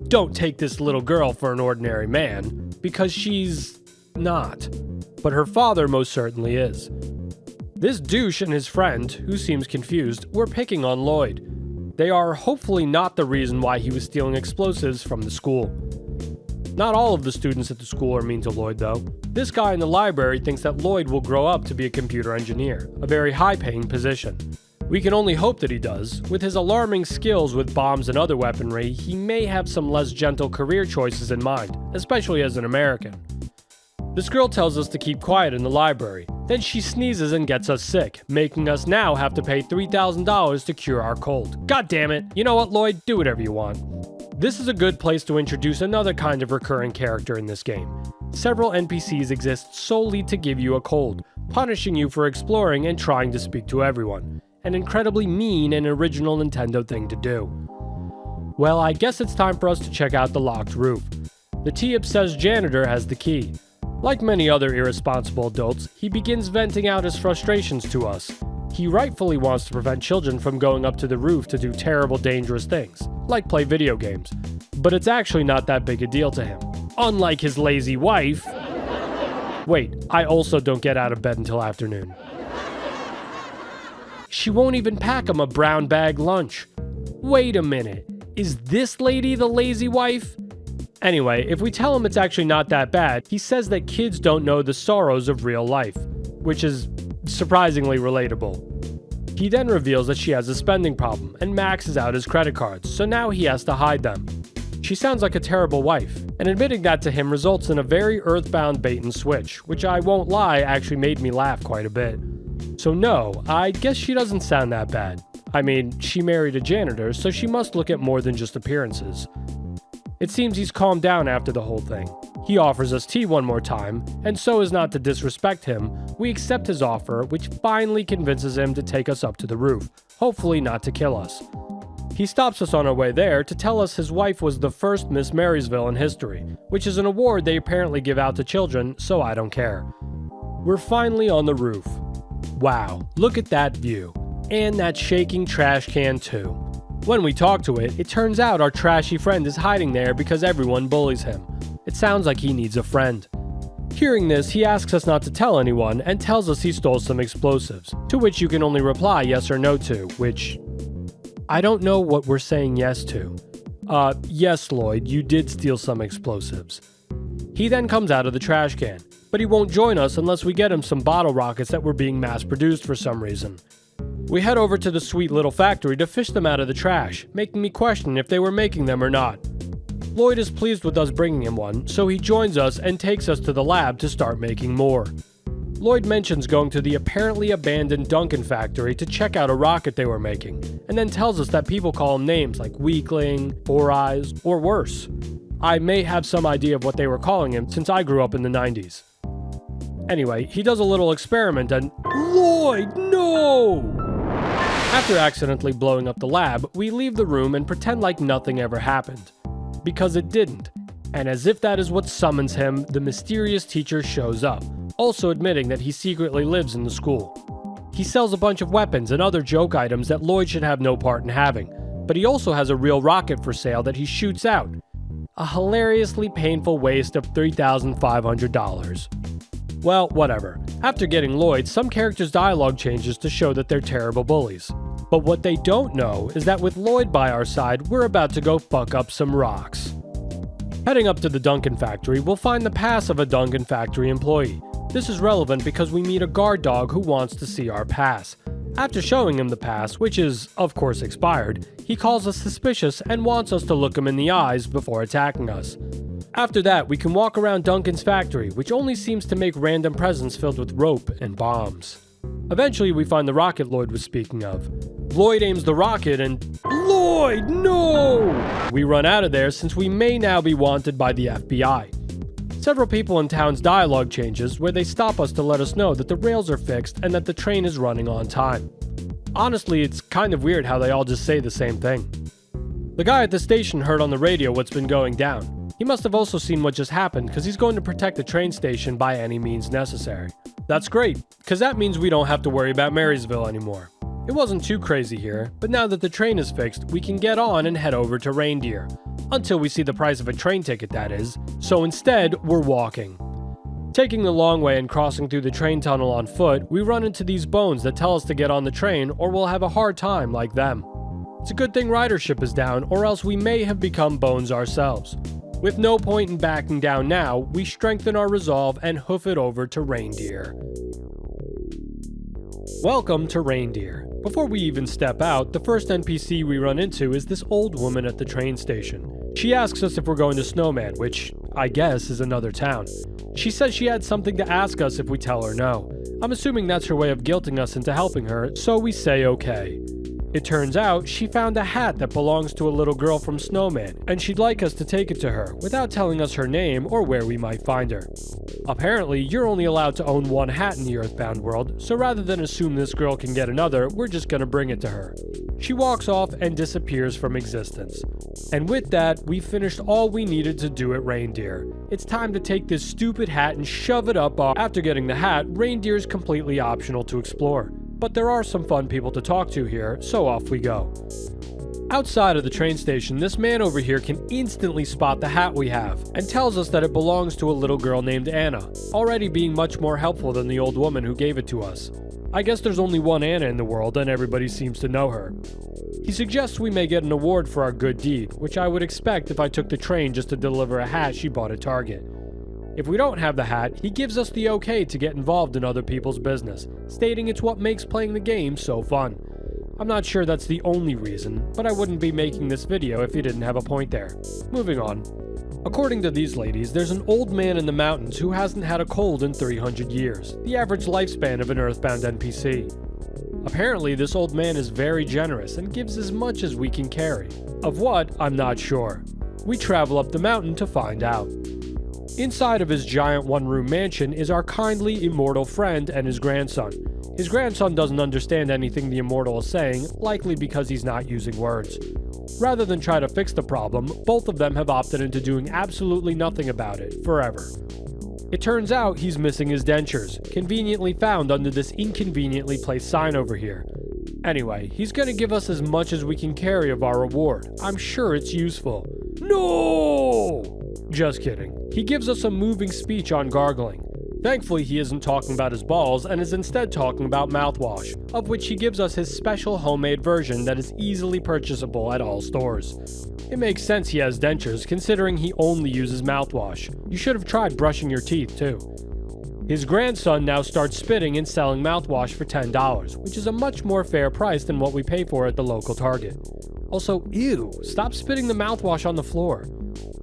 Don't take this little girl for an ordinary man, because she's not. But her father most certainly is. This douche and his friend, who seems confused, were picking on Lloyd. They are hopefully not the reason why he was stealing explosives from the school. Not all of the students at the school are mean to Lloyd, though. This guy in the library thinks that Lloyd will grow up to be a computer engineer, a very high-paying position. We can only hope that he does. With his alarming skills with bombs and other weaponry, he may have some less gentle career choices in mind, especially as an American. This girl tells us to keep quiet in the library. Then she sneezes and gets us sick, making us now have to pay $3,000 to cure our cold. God damn it. You know what, Lloyd? Do whatever you want. This is a good place to introduce another kind of recurring character in this game. Several NPCs exist solely to give you a cold, punishing you for exploring and trying to speak to everyone. An incredibly mean and original Nintendo thing to do. Well, I guess it's time for us to check out the locked roof. The T-obsessed janitor has the key. Like many other irresponsible adults, he begins venting out his frustrations to us. He rightfully wants to prevent children from going up to the roof to do terrible, dangerous things, like play video games. But it's actually not that big a deal to him. Unlike his lazy wife... Wait, I also don't get out of bed until afternoon. She won't even pack him a brown bag lunch. Wait a minute, is this lady the lazy wife? Anyway, if we tell him it's actually not that bad, he says that kids don't know the sorrows of real life, which is surprisingly relatable. He then reveals that she has a spending problem and maxes out his credit cards, so now he has to hide them. She sounds like a terrible wife, and admitting that to him results in a very Earthbound bait and switch, which I won't lie actually made me laugh quite a bit. So no, I guess she doesn't sound that bad. I mean, she married a janitor, so she must look at more than just appearances. It seems he's calmed down after the whole thing. He offers us tea one more time, and so as not to disrespect him, we accept his offer, which finally convinces him to take us up to the roof, hopefully not to kill us. He stops us on our way there to tell us his wife was the first Miss Merrysville in history, which is an award they apparently give out to children, so I don't care. We're finally on the roof. Wow, look at that view. And that shaking trash can too. When we talk to it, it turns out our trashy friend is hiding there because everyone bullies him. It sounds like he needs a friend. Hearing this, he asks us not to tell anyone and tells us he stole some explosives, to which you can only reply yes or no to, which... I don't know what we're saying yes to. Yes, Lloyd, you did steal some explosives. He then comes out of the trash can, but he won't join us unless we get him some bottle rockets that were being mass-produced for some reason. We head over to the sweet little factory to fish them out of the trash, making me question if they were making them or not. Lloyd is pleased with us bringing him one, so he joins us and takes us to the lab to start making more. Lloyd mentions going to the apparently abandoned Duncan factory to check out a rocket they were making, and then tells us that people call him names like Weakling, Four Eyes, or worse. I may have some idea of what they were calling him since I grew up in the 90s. Anyway, he does a little experiment and... Lloyd, no! After accidentally blowing up the lab, we leave the room and pretend like nothing ever happened. Because it didn't. And as if that is what summons him, the mysterious teacher shows up, also admitting that he secretly lives in the school. He sells a bunch of weapons and other joke items that Lloyd should have no part in having, but he also has a real rocket for sale that he shoots out. A hilariously painful waste of $3,500. Well, whatever. After getting Lloyd, some characters' dialogue changes to show that they're terrible bullies. But what they don't know is that with Lloyd by our side, we're about to go fuck up some rocks. Heading up to the Duncan factory, we'll find the pass of a Duncan factory employee. This is relevant because we meet a guard dog who wants to see our pass. After showing him the pass, which is, of course, expired, he calls us suspicious and wants us to look him in the eyes before attacking us. After that, we can walk around Duncan's factory, which only seems to make random presents filled with rope and bombs. Eventually, we find the rocket Lloyd was speaking of. Lloyd aims the rocket and... Lloyd, no! We run out of there since we may now be wanted by the FBI. Several people in town's dialogue changes where they stop us to let us know that the rails are fixed and that the train is running on time. Honestly, it's kind of weird how they all just say the same thing. The guy at the station heard on the radio what's been going down. He must have also seen what just happened because he's going to protect the train station by any means necessary. That's great, because that means we don't have to worry about Merrysville anymore. It wasn't too crazy here, but now that the train is fixed, we can get on and head over to Reindeer. Until we see the price of a train ticket, that is. So instead, we're walking. Taking the long way and crossing through the train tunnel on foot, we run into these bones that tell us to get on the train or we'll have a hard time like them. It's a good thing ridership is down, or else we may have become bones ourselves. With no point in backing down now, we strengthen our resolve and hoof it over to Reindeer. Welcome to Reindeer. Before we even step out, the first NPC we run into is this old woman at the train station. She asks us if we're going to Snowman, which I guess is another town. She says she had something to ask us if we tell her no. I'm assuming that's her way of guilting us into helping her, so we say okay. It turns out she found a hat that belongs to a little girl from Snowman, and she'd like us to take it to her without telling us her name or where we might find her. Apparently, you're only allowed to own one hat in the Earthbound world, so rather than assume this girl can get another, we're just gonna bring it to her. She walks off and disappears from existence. And with that, we finished all we needed to do at Reindeer. It's time to take this stupid hat and shove it up our... After getting the hat, Reindeer is completely optional to explore. But there are some fun people to talk to here, so off we go. Outside of the train station, this man over here can instantly spot the hat we have, and tells us that it belongs to a little girl named Anna, already being much more helpful than the old woman who gave it to us. I guess there's only one Anna in the world, and everybody seems to know her. He suggests we may get an award for our good deed, which I would expect if I took the train just to deliver a hat she bought at Target. If we don't have the hat, he gives us the okay to get involved in other people's business, stating it's what makes playing the game so fun. I'm not sure that's the only reason, but I wouldn't be making this video if he didn't have a point there. Moving on. According to these ladies, there's an old man in the mountains who hasn't had a cold in 300 years, the average lifespan of an Earthbound NPC. Apparently, this old man is very generous and gives as much as we can carry. Of what, I'm not sure. We travel up the mountain to find out. Inside of his giant one-room mansion is our kindly, immortal friend and his grandson. His grandson doesn't understand anything the immortal is saying, likely because he's not using words. Rather than try to fix the problem, both of them have opted into doing absolutely nothing about it, forever. It turns out he's missing his dentures, conveniently found under this inconveniently placed sign over here. Anyway, he's gonna give us as much as we can carry of our reward. I'm sure it's useful. No! Just kidding. He gives us a moving speech on gargling. Thankfully, he isn't talking about his balls and is instead talking about mouthwash, of which he gives us his special homemade version that is easily purchasable at all stores. It makes sense he has dentures, considering he only uses mouthwash. You should have tried brushing your teeth, too. His grandson now starts spitting and selling mouthwash for $10, which is a much more fair price than what we pay for at the local Target. Also, ew, stop spitting the mouthwash on the floor.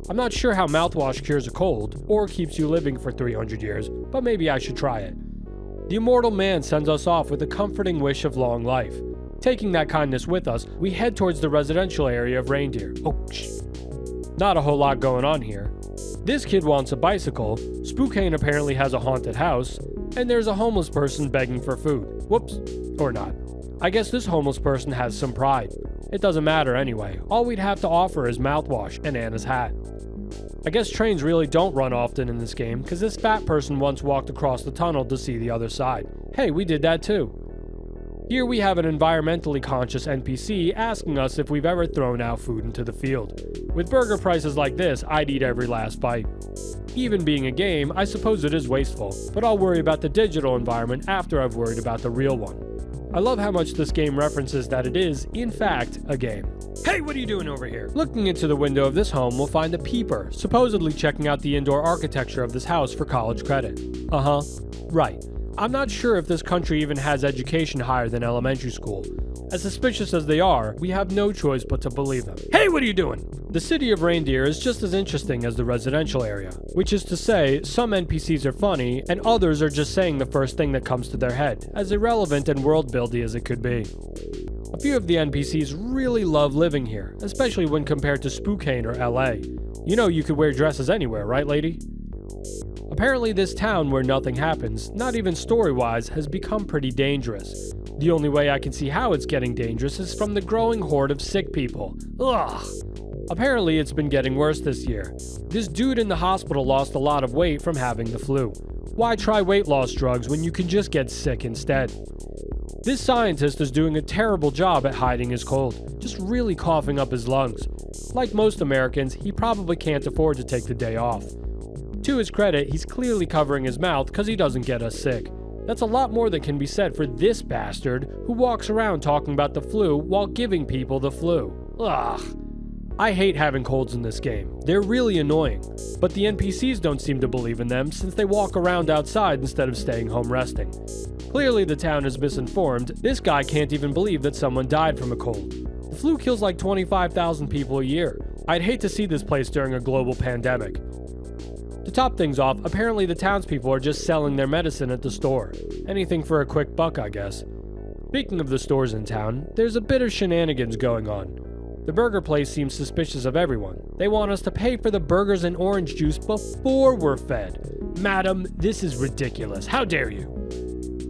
I'm not sure how mouthwash cures a cold, or keeps you living for 300 years, but maybe I should try it. The immortal man sends us off with a comforting wish of long life. Taking that kindness with us, we head towards the residential area of Reindeer. Oh, shh. Not a whole lot going on here. This kid wants a bicycle, Spookane apparently has a haunted house, and there's a homeless person begging for food. Whoops. Or not. I guess this homeless person has some pride. It doesn't matter anyway. All we'd have to offer is mouthwash and Anna's hat. I guess trains really don't run often in this game, because this fat person once walked across the tunnel to see the other side. Hey, we did that too. Here we have an environmentally conscious NPC asking us if we've ever thrown out food into the field. With burger prices like this, I'd eat every last bite. Even being a game, I suppose it is wasteful, but I'll worry about the digital environment after I've worried about the real one. I love how much this game references that it is, in fact, a game. Hey, what are you doing over here? Looking into the window of this home, we'll find a peeper, supposedly checking out the indoor architecture of this house for college credit. Right. I'm not sure if this country even has education higher than elementary school. As suspicious as they are, we have no choice but to believe them. Hey, what are you doing? The city of Reindeer is just as interesting as the residential area, which is to say, some NPCs are funny, and others are just saying the first thing that comes to their head, as irrelevant and world-buildy as it could be. A few of the NPCs really love living here, especially when compared to Spookane or Ellay. You know you could wear dresses anywhere, right, lady? Apparently this town where nothing happens, not even story-wise, has become pretty dangerous. The only way I can see how it's getting dangerous is from the growing horde of sick people. Ugh! Apparently it's been getting worse this year. This dude in the hospital lost a lot of weight from having the flu. Why try weight loss drugs when you can just get sick instead? This scientist is doing a terrible job at hiding his cold, just really coughing up his lungs. Like most Americans, he probably can't afford to take the day off. To his credit, he's clearly covering his mouth because he doesn't get us sick. That's a lot more than can be said for this bastard who walks around talking about the flu while giving people the flu. Ugh. I hate having colds in this game. They're really annoying. But the NPCs don't seem to believe in them since they walk around outside instead of staying home resting. Clearly the town is misinformed. This guy can't even believe that someone died from a cold. The flu kills like 25,000 people a year. I'd hate to see this place during a global pandemic. To top things off, apparently the townspeople are just selling their medicine at the store. Anything for a quick buck, I guess. Speaking of the stores in town, there's a bit of shenanigans going on. The burger place seems suspicious of everyone. They want us to pay for the burgers and orange juice before we're fed. Madam, this is ridiculous. How dare you?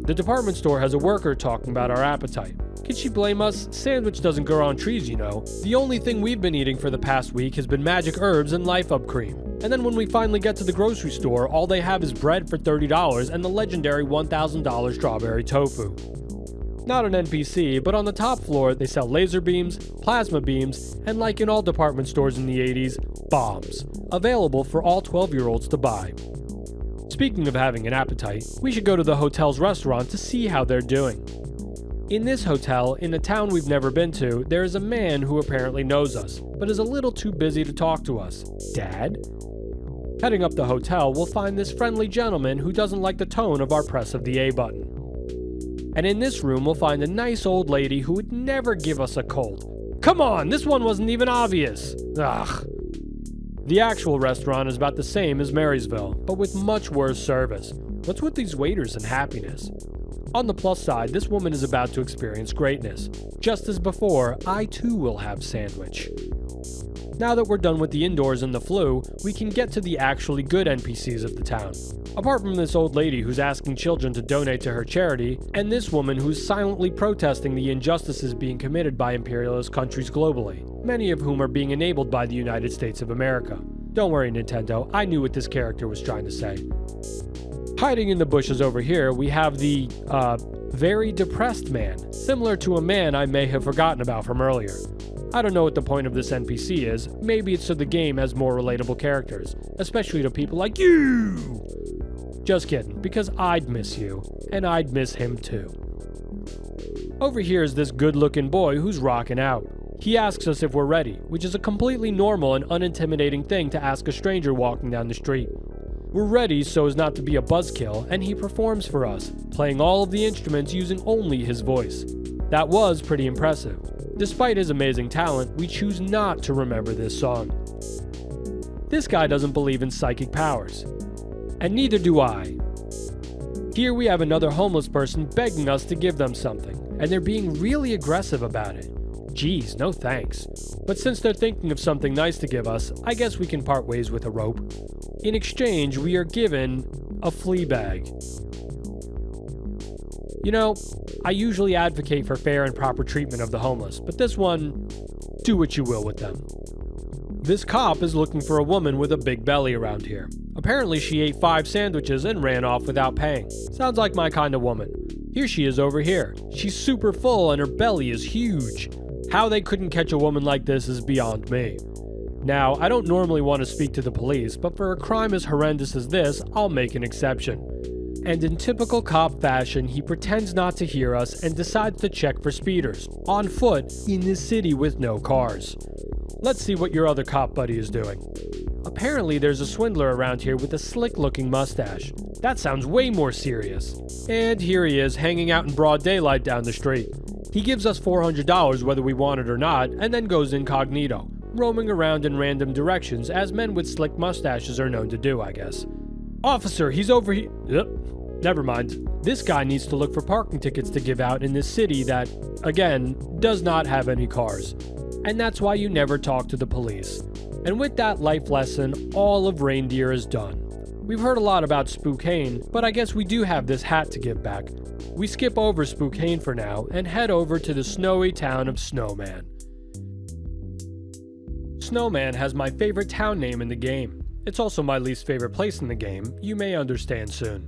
The department store has a worker talking about our appetite. Can she blame us? Sandwich doesn't grow on trees, you know. The only thing we've been eating for the past week has been magic herbs and Life Up cream. And then when we finally get to the grocery store, all they have is bread for $30 and the legendary $1,000 strawberry tofu. Not an NPC, but on the top floor, they sell laser beams, plasma beams, and like in all department stores in the 80s, bombs. Available for all 12-year-olds to buy. Speaking of having an appetite, we should go to the hotel's restaurant to see how they're doing. In this hotel, in a town we've never been to, there is a man who apparently knows us, but is a little too busy to talk to us. Dad? Heading up the hotel, we'll find this friendly gentleman who doesn't like the tone of our press of the A button. And in this room, we'll find a nice old lady who would never give us a cold. Come on, this one wasn't even obvious. Ugh. The actual restaurant is about the same as Merrysville, but with much worse service. What's with these waiters and happiness? On the plus side, this woman is about to experience greatness. Just as before, I too will have sandwich. Now that we're done with the indoors and the flu, we can get to the actually good NPCs of the town. Apart from this old lady who's asking children to donate to her charity, and this woman who's silently protesting the injustices being committed by imperialist countries globally, many of whom are being enabled by the United States of America. Don't worry, Nintendo, I knew what this character was trying to say. Hiding in the bushes over here, we have the, very depressed man, similar to a man I may have forgotten about from earlier. I don't know what the point of this NPC is. Maybe it's so the game has more relatable characters, especially to people like you! Just kidding, because I'd miss you, and I'd miss him too. Over here is this good-looking boy who's rocking out. He asks us if we're ready, which is a completely normal and unintimidating thing to ask a stranger walking down the street. We're ready so as not to be a buzzkill, and he performs for us, playing all of the instruments using only his voice. That was pretty impressive. Despite his amazing talent, we choose not to remember this song. This guy doesn't believe in psychic powers. And neither do I. Here we have another homeless person begging us to give them something, and they're being really aggressive about it. Geez, no thanks. But since they're thinking of something nice to give us, I guess we can part ways with a rope. In exchange, we are given a flea bag. You know, I usually advocate for fair and proper treatment of the homeless, but this one, do what you will with them. This cop is looking for a woman with a big belly around here. Apparently she ate 5 sandwiches and ran off without paying. Sounds like my kind of woman. Here she is over here. She's super full and her belly is huge. How they couldn't catch a woman like this is beyond me. Now, I don't normally want to speak to the police, but for a crime as horrendous as this, I'll make an exception. And in typical cop fashion, he pretends not to hear us and decides to check for speeders, on foot, in this city with no cars. Let's see what your other cop buddy is doing. Apparently there's a swindler around here with a slick-looking mustache. That sounds way more serious. And here he is, hanging out in broad daylight down the street. He gives us $400 whether we want it or not, and then goes incognito, roaming around in random directions as men with slick mustaches are known to do, I guess. Officer, he's over here. Yep. Never mind. This guy needs to look for parking tickets to give out in this city that, again, does not have any cars. And that's why you never talk to the police. And with that life lesson, all of Reindeer is done. We've heard a lot about Spookane, but I guess we do have this hat to give back. We skip over Spookane for now and head over to the snowy town of Snowman. Snowman has my favorite town name in the game. It's also my least favorite place in the game. You may understand soon.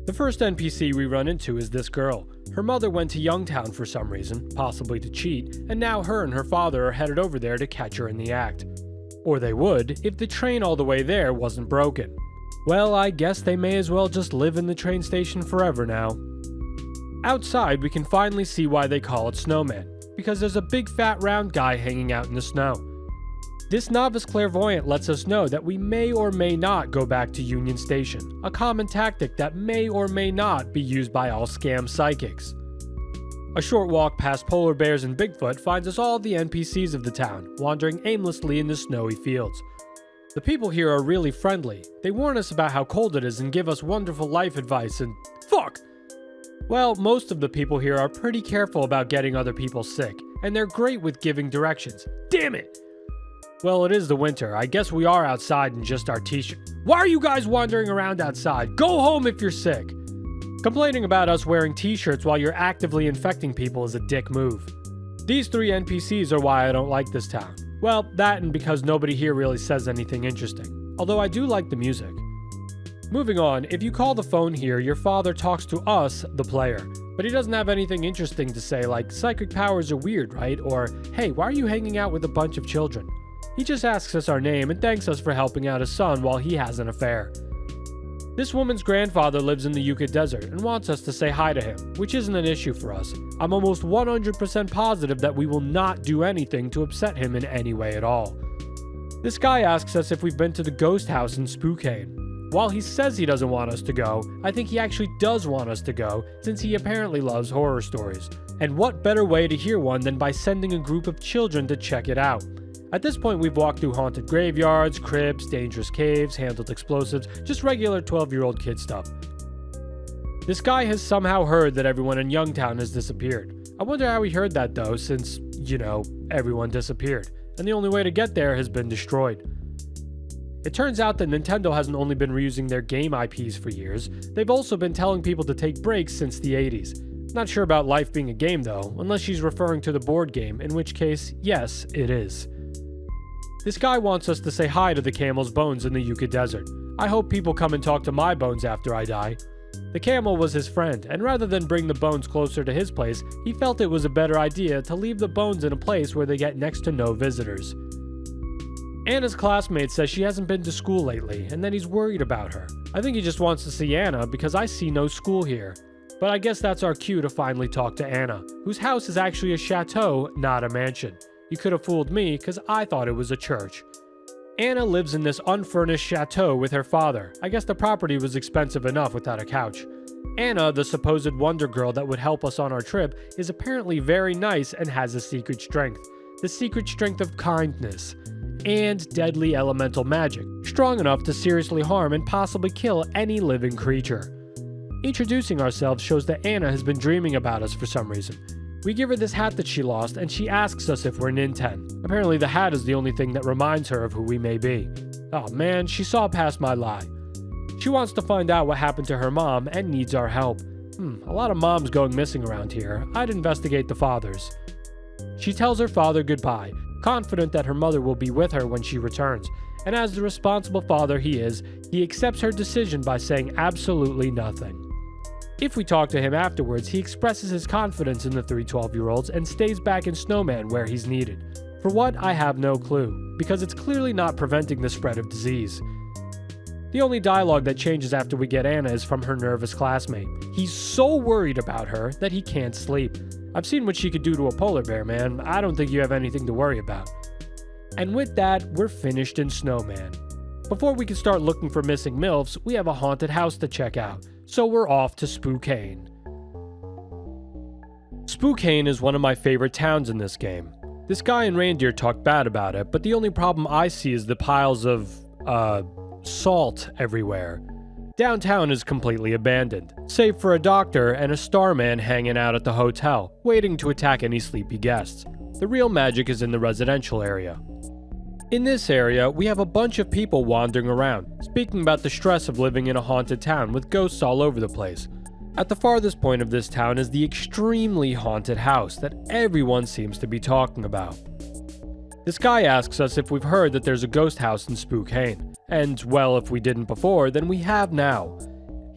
The first NPC we run into is this girl. Her mother went to Youngtown for some reason, possibly to cheat, and now her and her father are headed over there to catch her in the act. Or they would, if the train all the way there wasn't broken. Well, I guess they may as well just live in the train station forever now. Outside, we can finally see why they call it Snowman, because there's a big fat round guy hanging out in the snow. This novice clairvoyant lets us know that we may or may not go back to Union Station, a common tactic that may or may not be used by all scam psychics. A short walk past polar bears and Bigfoot finds us all the NPCs of the town, wandering aimlessly in the snowy fields. The people here are really friendly. They warn us about how cold it is and give us wonderful life advice and fuck! Well, most of the people here are pretty careful about getting other people sick, and they're great with giving directions. Damn it! Well, it is the winter. I guess we are outside in just our t-shirt. Why are you guys wandering around outside? Go home if you're sick! Complaining about us wearing t-shirts while you're actively infecting people is a dick move. These three NPCs are why I don't like this town. Well, that and because nobody here really says anything interesting. Although I do like the music. Moving on, if you call the phone here, your father talks to us, the player. But he doesn't have anything interesting to say like, psychic powers are weird, right? Or, hey, why are you hanging out with a bunch of children? He just asks us our name and thanks us for helping out his son while he has an affair. This woman's grandfather lives in the Yucca Desert and wants us to say hi to him, which isn't an issue for us. I'm almost 100% positive that we will not do anything to upset him in any way at all. This guy asks us if we've been to the ghost house in Spookane. While he says he doesn't want us to go, I think he actually does want us to go, since he apparently loves horror stories. And what better way to hear one than by sending a group of children to check it out? At this point, we've walked through haunted graveyards, crypts, dangerous caves, handled explosives, just regular 12-year-old kid stuff. This guy has somehow heard that everyone in Youngtown has disappeared. I wonder how he heard that though, since, everyone disappeared, and the only way to get there has been destroyed. It turns out that Nintendo hasn't only been reusing their game IPs for years, they've also been telling people to take breaks since the 80s. Not sure about life being a game though, unless she's referring to the board game, in which case, yes, it is. This guy wants us to say hi to the camel's bones in the Yucca Desert. I hope people come and talk to my bones after I die. The camel was his friend, and rather than bring the bones closer to his place, he felt it was a better idea to leave the bones in a place where they get next to no visitors. Anna's classmate says she hasn't been to school lately, and that he's worried about her. I think he just wants to see Anna because I see no school here. But I guess that's our cue to finally talk to Anna, whose house is actually a chateau, not a mansion. You could have fooled me, because I thought it was a church. Anna lives in this unfurnished chateau with her father. I guess the property was expensive enough without a couch. Anna, the supposed wonder girl that would help us on our trip, is apparently very nice and has a secret strength. The secret strength of kindness. And deadly elemental magic, strong enough to seriously harm and possibly kill any living creature. Introducing ourselves shows that Anna has been dreaming about us for some reason. We give her this hat that she lost, and she asks us if we're Nin-10. Apparently the hat is the only thing that reminds her of who we may be. Oh man, she saw past my lie. She wants to find out what happened to her mom and needs our help. A lot of moms going missing around here. I'd investigate the fathers. She tells her father goodbye, confident that her mother will be with her when she returns, and as the responsible father he is, he accepts her decision by saying absolutely nothing. If we talk to him afterwards, he expresses his confidence in the three 12-year-olds and stays back in Snowman where he's needed. For what, I have no clue, because it's clearly not preventing the spread of disease. The only dialogue that changes after we get Anna is from her nervous classmate. He's so worried about her that he can't sleep. I've seen what she could do to a polar bear, man. I don't think you have anything to worry about. And with that, we're finished in Snowman. Before we can start looking for missing MILFs, we have a haunted house to check out, so we're off to Spookane. Spookane is one of my favorite towns in this game. This guy in Reindeer talked bad about it, but the only problem I see is the piles of, salt everywhere. Downtown is completely abandoned, save for a doctor and a starman hanging out at the hotel, waiting to attack any sleepy guests. The real magic is in the residential area. In this area, we have a bunch of people wandering around, speaking about the stress of living in a haunted town with ghosts all over the place. At the farthest point of this town is the extremely haunted house that everyone seems to be talking about. This guy asks us if we've heard that there's a ghost house in Spookane, and well, if we didn't before, then we have now.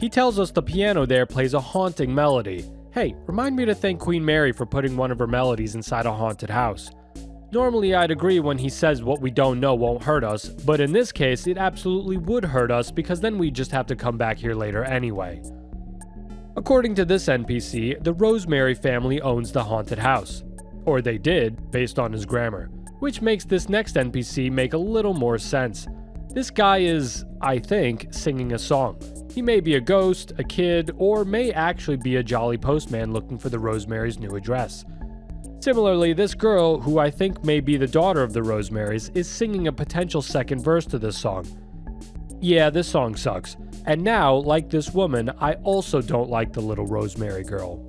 He tells us the piano there plays a haunting melody. Hey, remind me to thank Queen Mary for putting one of her melodies inside a haunted house. Normally I'd agree when he says what we don't know won't hurt us, but in this case it absolutely would hurt us because then we'd just have to come back here later anyway. According to this NPC, the Rosemary family owns the haunted house. Or they did, based on his grammar. Which makes this next NPC make a little more sense. This guy is, I think, singing a song. He may be a ghost, a kid, or may actually be a jolly postman looking for the Rosemary's new address. Similarly, this girl, who I think may be the daughter of the Rosemarys, is singing a potential second verse to this song. Yeah, this song sucks. And now, like this woman, I also don't like the little Rosemary girl.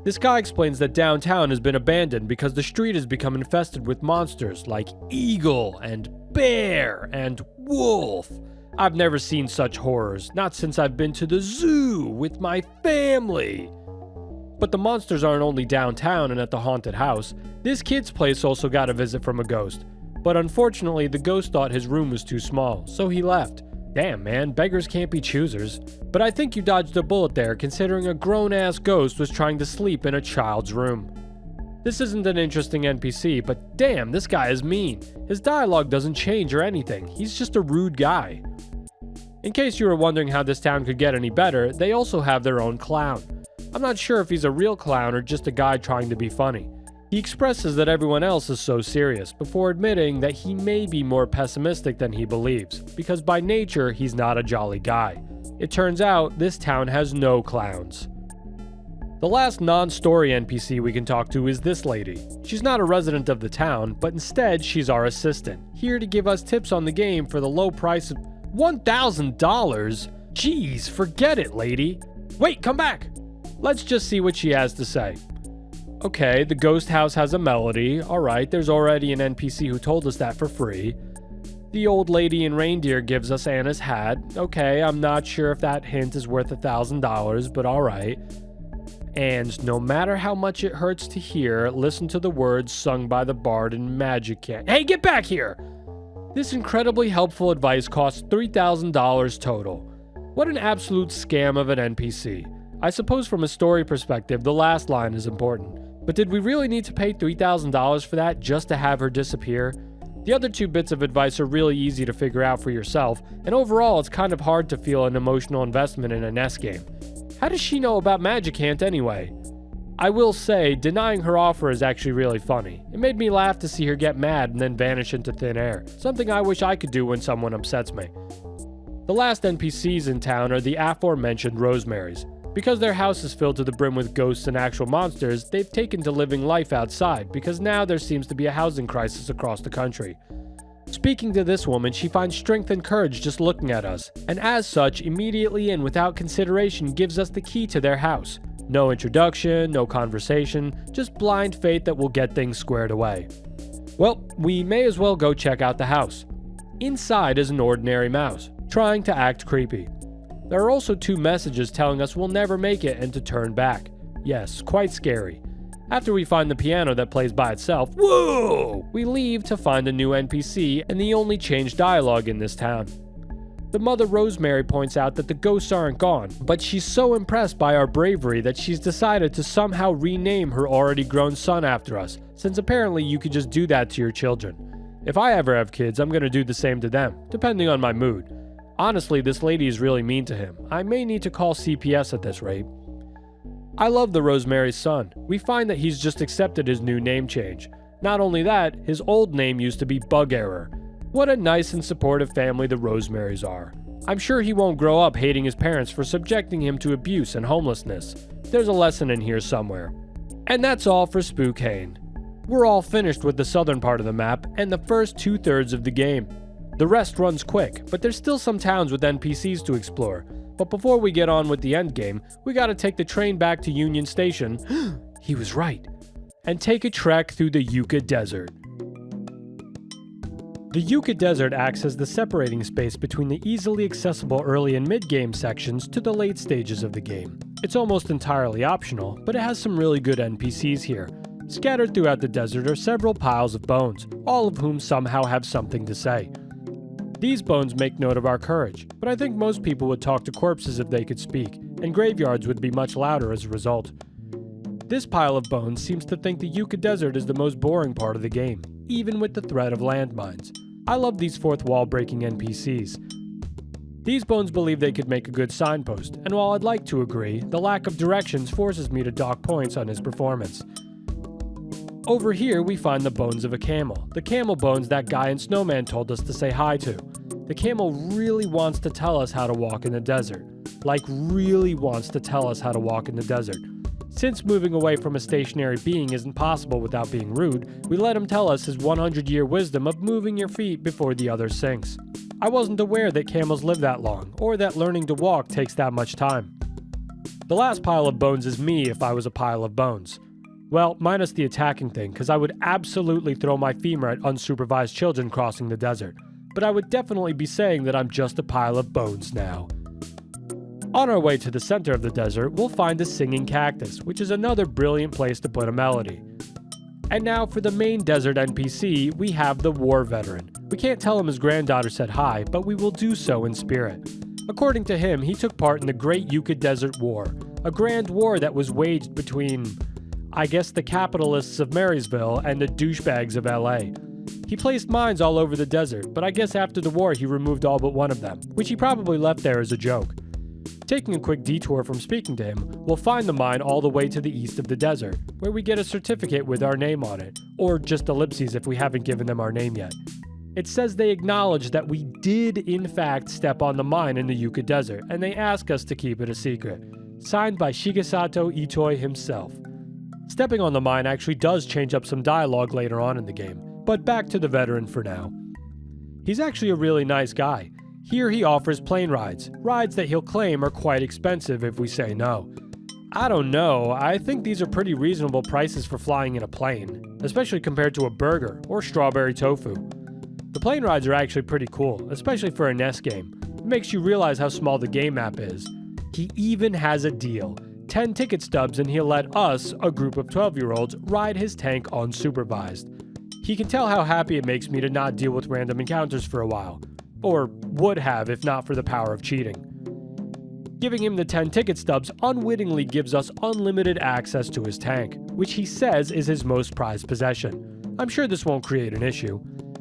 This guy explains that downtown has been abandoned because the street has become infested with monsters like eagle and bear and wolf. I've never seen such horrors, not since I've been to the zoo with my family. But the monsters aren't only downtown and at the haunted house. This kid's place also got a visit from a ghost. But unfortunately, the ghost thought his room was too small, so he left. Damn, man, beggars can't be choosers. But I think you dodged a bullet there, considering a grown-ass ghost was trying to sleep in a child's room. This isn't an interesting NPC, but damn, this guy is mean. His dialogue doesn't change or anything. He's just a rude guy. In case you were wondering how this town could get any better, they also have their own clown. I'm not sure if he's a real clown or just a guy trying to be funny. He expresses that everyone else is so serious, before admitting that he may be more pessimistic than he believes, because by nature, he's not a jolly guy. It turns out, this town has no clowns. The last non-story NPC we can talk to is this lady. She's not a resident of the town, but instead, she's our assistant, here to give us tips on the game for the low price of $1,000? Jeez, forget it, lady. Wait, come back! Let's just see what she has to say. Okay, the ghost house has a melody. Alright, there's already an NPC who told us that for free. The old lady in Reindeer gives us Anna's hat. Okay, I'm not sure if that hint is worth $1,000, but alright. And no matter how much it hurts to hear, listen to the words sung by the bard in Magicant. Hey, get back here! This incredibly helpful advice costs $3,000 total. What an absolute scam of an NPC. I suppose from a story perspective, the last line is important. But did we really need to pay $3,000 for that just to have her disappear? The other two bits of advice are really easy to figure out for yourself, and overall it's kind of hard to feel an emotional investment in a NES game. How does she know about Magicant anyway? I will say, denying her offer is actually really funny. It made me laugh to see her get mad and then vanish into thin air, something I wish I could do when someone upsets me. The last NPCs in town are the aforementioned Rosemarys. Because their house is filled to the brim with ghosts and actual monsters, they've taken to living life outside because now there seems to be a housing crisis across the country. Speaking to this woman, she finds strength and courage just looking at us, and as such, immediately and without consideration gives us the key to their house. No introduction, no conversation, just blind faith that will get things squared away. Well, we may as well go check out the house. Inside is an ordinary mouse, trying to act creepy. There are also two messages telling us we'll never make it and to turn back. Yes, quite scary. After we find the piano that plays by itself, whoa! We leave to find a new NPC and the only changed dialogue in this town. The mother Rosemary points out that the ghosts aren't gone, but she's so impressed by our bravery that she's decided to somehow rename her already grown son after us, since apparently you could just do that to your children. If I ever have kids, I'm gonna do the same to them, depending on my mood. Honestly, this lady is really mean to him. I may need to call CPS at this rate. I love the Rosemary's son. We find that he's just accepted his new name change. Not only that, his old name used to be Bug Error. What a nice and supportive family the Rosemarys are. I'm sure he won't grow up hating his parents for subjecting him to abuse and homelessness. There's a lesson in here somewhere. And that's all for Spookane. We're all finished with the southern part of the map and the first 2/3 of the game. The rest runs quick, but there's still some towns with NPCs to explore. But before we get on with the end game, we gotta take the train back to Union Station. He was right. And take a trek through the Yucca Desert. The Yucca Desert acts as the separating space between the easily accessible early and mid-game sections to the late stages of the game. It's almost entirely optional, but it has some really good NPCs here. Scattered throughout the desert are several piles of bones, all of whom somehow have something to say. These bones make note of our courage, but I think most people would talk to corpses if they could speak, and graveyards would be much louder as a result. This pile of bones seems to think the Yucca Desert is the most boring part of the game, even with the threat of landmines. I love these fourth wall breaking NPCs. These bones believe they could make a good signpost, and while I'd like to agree, the lack of directions forces me to dock points on his performance. Over here we find the bones of a camel, the camel bones that guy in Snowman told us to say hi to. The camel really wants to tell us how to walk in the desert. Like really wants to tell us how to walk in the desert. Since moving away from a stationary being isn't possible without being rude, we let him tell us his 100-year wisdom of moving your feet before the other sinks. I wasn't aware that camels live that long, or that learning to walk takes that much time. The last pile of bones is me if I was a pile of bones. Well, minus the attacking thing, because I would absolutely throw my femur at unsupervised children crossing the desert. But I would definitely be saying that I'm just a pile of bones now. On our way to the center of the desert, we'll find a singing cactus, which is another brilliant place to put a melody. And now for the main desert NPC, we have the war veteran. We can't tell him his granddaughter said hi, but we will do so in spirit. According to him, he took part in the Great Yucca Desert War, a grand war that was waged between, I guess, the capitalists of Merrysville and the douchebags of Ellay. He placed mines all over the desert, but I guess after the war he removed all but one of them, which he probably left there as a joke. Taking a quick detour from speaking to him, we'll find the mine all the way to the east of the desert, where we get a certificate with our name on it, or just ellipses if we haven't given them our name yet. It says they acknowledge that we did in fact step on the mine in the Yucca Desert, and they ask us to keep it a secret. Signed by Shigesato Itoi himself. Stepping on the mine actually does change up some dialogue later on in the game, but back to the veteran for now. He's actually a really nice guy. Here he offers plane rides that he'll claim are quite expensive if we say no. I don't know, I think these are pretty reasonable prices for flying in a plane, especially compared to a burger or strawberry tofu. The plane rides are actually pretty cool, especially for a NES game. It makes you realize how small the game map is. He even has a deal. 10 ticket stubs and he'll let us, a group of 12-year-olds, ride his tank unsupervised. He can tell how happy it makes me to not deal with random encounters for a while. Or would have if not for the power of cheating. Giving him the 10 ticket stubs unwittingly gives us unlimited access to his tank, which he says is his most prized possession. I'm sure this won't create an issue.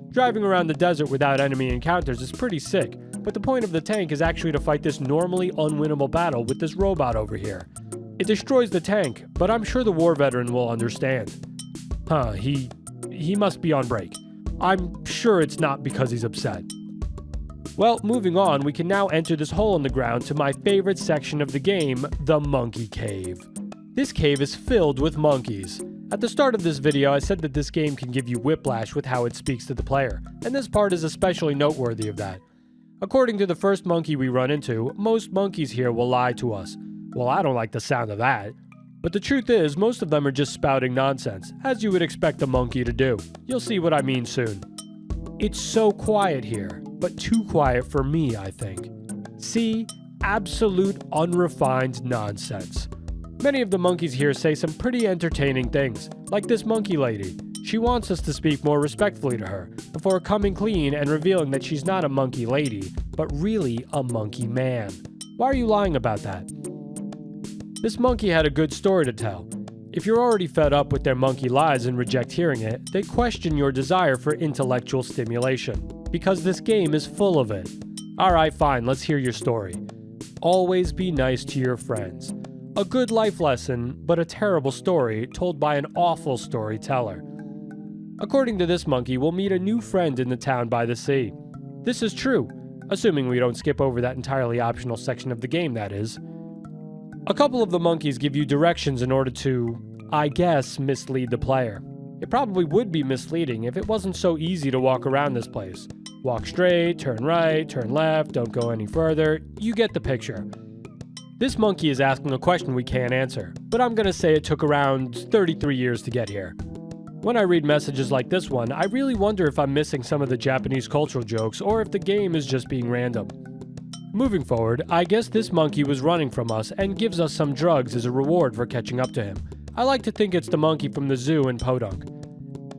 Driving around the desert without enemy encounters is pretty sick, but the point of the tank is actually to fight this normally unwinnable battle with this robot over here. It destroys the tank, but I'm sure the war veteran will understand. He must be on break. I'm sure it's not because he's upset. Well, moving on, we can now enter this hole in the ground to my favorite section of the game, the Monkey Cave. This cave is filled with monkeys. At the start of this video, I said that this game can give you whiplash with how it speaks to the player, and this part is especially noteworthy of that. According to the first monkey we run into, most monkeys here will lie to us. Well, I don't like the sound of that. But the truth is, most of them are just spouting nonsense, as you would expect a monkey to do. You'll see what I mean soon. It's so quiet here, but too quiet for me, I think. See? Absolute unrefined nonsense. Many of the monkeys here say some pretty entertaining things, like this monkey lady. She wants us to speak more respectfully to her, before coming clean and revealing that she's not a monkey lady, but really a monkey man. Why are you lying about that? This monkey had a good story to tell. If you're already fed up with their monkey lies and reject hearing it, they question your desire for intellectual stimulation, because this game is full of it. Alright, fine, let's hear your story. Always be nice to your friends. A good life lesson, but a terrible story told by an awful storyteller. According to this monkey, we'll meet a new friend in the town by the sea. This is true, assuming we don't skip over that entirely optional section of the game, that is. A couple of the monkeys give you directions in order to, I guess, mislead the player. It probably would be misleading if it wasn't so easy to walk around this place. Walk straight, turn right, turn left, don't go any further. You get the picture. This monkey is asking a question we can't answer, but I'm gonna say it took around 33 years to get here. When I read messages like this one, I really wonder if I'm missing some of the Japanese cultural jokes or if the game is just being random. Moving forward, I guess this monkey was running from us and gives us some drugs as a reward for catching up to him. I like to think it's the monkey from the zoo in Podunk.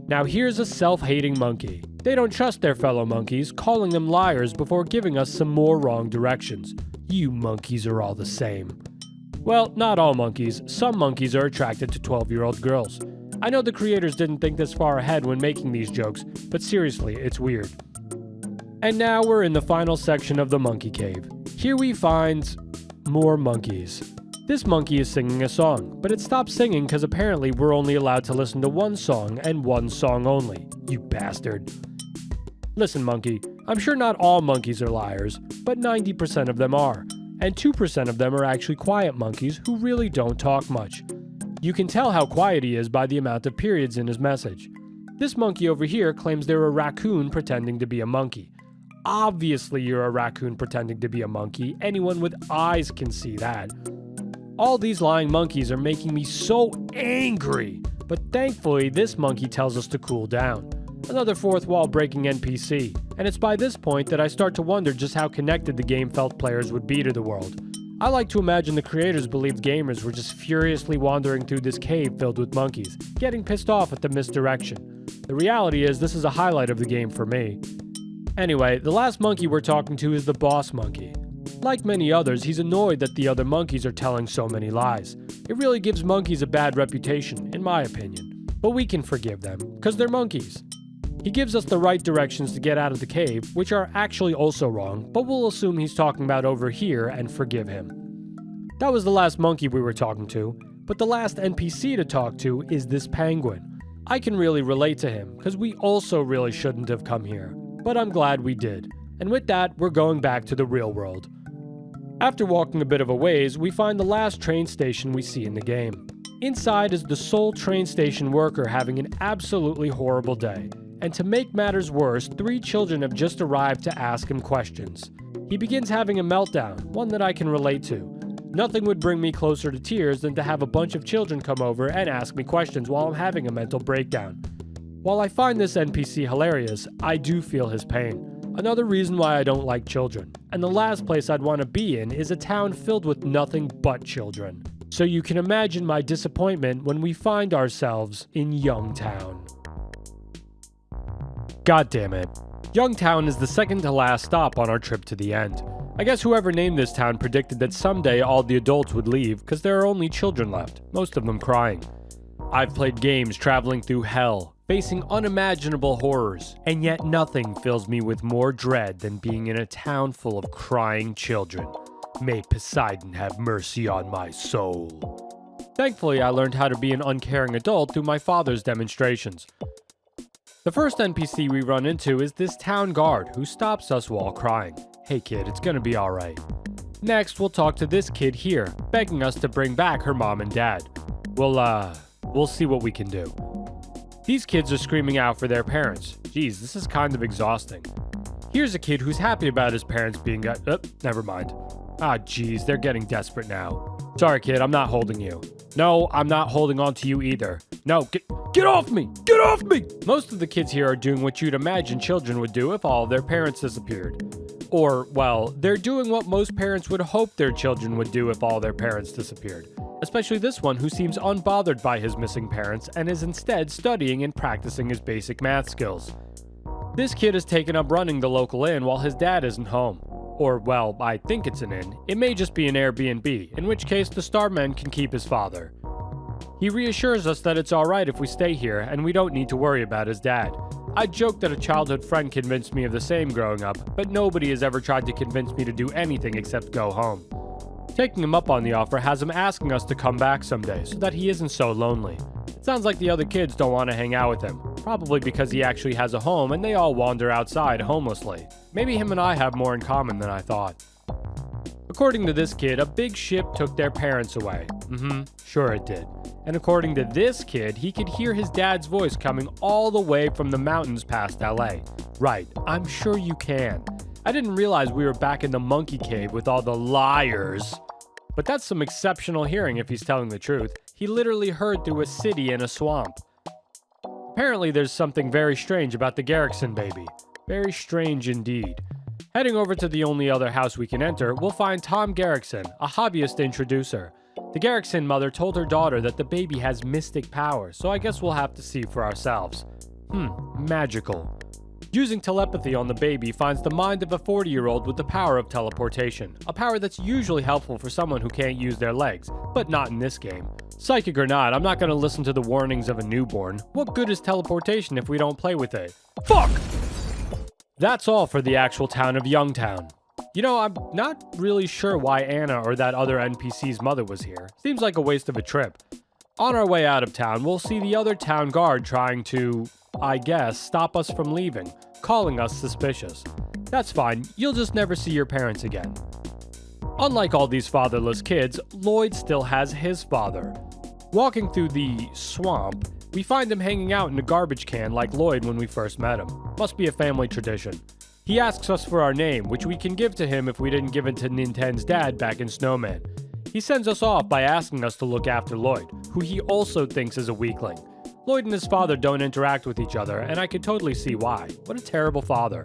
Now here's a self-hating monkey. They don't trust their fellow monkeys, calling them liars before giving us some more wrong directions. You monkeys are all the same. Well, not all monkeys. Some monkeys are attracted to 12-year-old girls. I know the creators didn't think this far ahead when making these jokes, but seriously, it's weird. And now we're in the final section of the monkey cave. Here we find more monkeys. This monkey is singing a song, but it stopped singing because apparently we're only allowed to listen to one song and one song only. You bastard. Listen, monkey, I'm sure not all monkeys are liars, but 90% of them are, and 2% of them are actually quiet monkeys who really don't talk much. You can tell how quiet he is by the amount of periods in his message. This monkey over here claims they're a raccoon pretending to be a monkey. Obviously you're a raccoon pretending to be a monkey. Anyone with eyes can see that. All these lying monkeys are making me so angry, but thankfully this monkey tells us to cool down. Another fourth wall breaking NPC, and it's by this point that I start to wonder just how connected the game felt players would be to the world. I like to imagine the creators believed gamers were just furiously wandering through this cave filled with monkeys, getting pissed off at the misdirection. The reality is this is a highlight of the game for me. Anyway, the last monkey we're talking to is the boss monkey. Like many others, he's annoyed that the other monkeys are telling so many lies. It really gives monkeys a bad reputation, in my opinion. But we can forgive them, because they're monkeys. He gives us the right directions to get out of the cave, which are actually also wrong, but we'll assume he's talking about over here and forgive him. That was the last monkey we were talking to, but the last NPC to talk to is this penguin. I can really relate to him, because we also really shouldn't have come here, but I'm glad we did. And with that, we're going back to the real world. After walking a bit of a ways, we find the last train station we see in the game. Inside is the sole train station worker having an absolutely horrible day. And to make matters worse, 3 children have just arrived to ask him questions. He begins having a meltdown, one that I can relate to. Nothing would bring me closer to tears than to have a bunch of children come over and ask me questions while I'm having a mental breakdown. While I find this NPC hilarious, I do feel his pain. Another reason why I don't like children. And the last place I'd want to be in is a town filled with nothing but children. So you can imagine my disappointment when we find ourselves in Youngtown. God damn it. Youngtown is the second to last stop on our trip to the end. I guess whoever named this town predicted that someday all the adults would leave because there are only children left, most of them crying. I've played games traveling through hell, facing unimaginable horrors, and yet nothing fills me with more dread than being in a town full of crying children. May Poseidon have mercy on my soul. Thankfully, I learned how to be an uncaring adult through my father's demonstrations. The first NPC we run into is this town guard who stops us while crying. Hey kid, it's gonna be alright. Next, we'll talk to this kid here, begging us to bring back her mom and dad. We'll see what we can do. These kids are screaming out for their parents. Geez, this is kind of exhausting. Here's a kid who's happy about his parents being never mind. Ah, geez, they're getting desperate now. Sorry kid, I'm not holding you. No, I'm not holding on to you either. No, get off me! Get off me! Most of the kids here are doing what you'd imagine children would do if all of their parents disappeared. Or, well, they're doing what most parents would hope their children would do if all their parents disappeared. Especially this one who seems unbothered by his missing parents and is instead studying and practicing his basic math skills. This kid has taken up running the local inn while his dad isn't home. Or, well, I think it's an inn. It may just be an Airbnb, in which case the Starman can keep his father. He reassures us that it's alright if we stay here and we don't need to worry about his dad. I joke that a childhood friend convinced me of the same growing up, but nobody has ever tried to convince me to do anything except go home. Taking him up on the offer has him asking us to come back someday so that he isn't so lonely. It sounds like the other kids don't want to hang out with him, probably because he actually has a home and they all wander outside homelessly. Maybe him and I have more in common than I thought. According to this kid, a big ship took their parents away. Sure it did. And according to this kid, he could hear his dad's voice coming all the way from the mountains past Ellay. Right, I'm sure you can. I didn't realize we were back in the monkey cave with all the liars. But that's some exceptional hearing if he's telling the truth. He literally heard through a city and a swamp. Apparently there's something very strange about the Garrickson baby. Very strange indeed. Heading over to the only other house we can enter, we'll find Tom Garrickson, a hobbyist introducer. The Garrickson mother told her daughter that the baby has mystic powers, so I guess we'll have to see for ourselves. Magical. Using telepathy on the baby finds the mind of a 40-year-old with the power of teleportation, a power that's usually helpful for someone who can't use their legs, but not in this game. Psychic or not, I'm not going to listen to the warnings of a newborn. What good is teleportation if we don't play with it? Fuck! That's all for the actual town of Youngtown. You know, I'm not really sure why Anna or that other NPC's mother was here. Seems like a waste of a trip. On our way out of town, we'll see the other town guard trying to, I guess, stop us from leaving, calling us suspicious. That's fine, you'll just never see your parents again. Unlike all these fatherless kids, Lloyd still has his father. Walking through the swamp, we find him hanging out in a garbage can like Lloyd when we first met him. Must be a family tradition. He asks us for our name, which we can give to him if we didn't give it to Nintendo's dad back in Snowman. He sends us off by asking us to look after Lloyd, who he also thinks is a weakling. Lloyd and his father don't interact with each other, and I could totally see why. What a terrible father.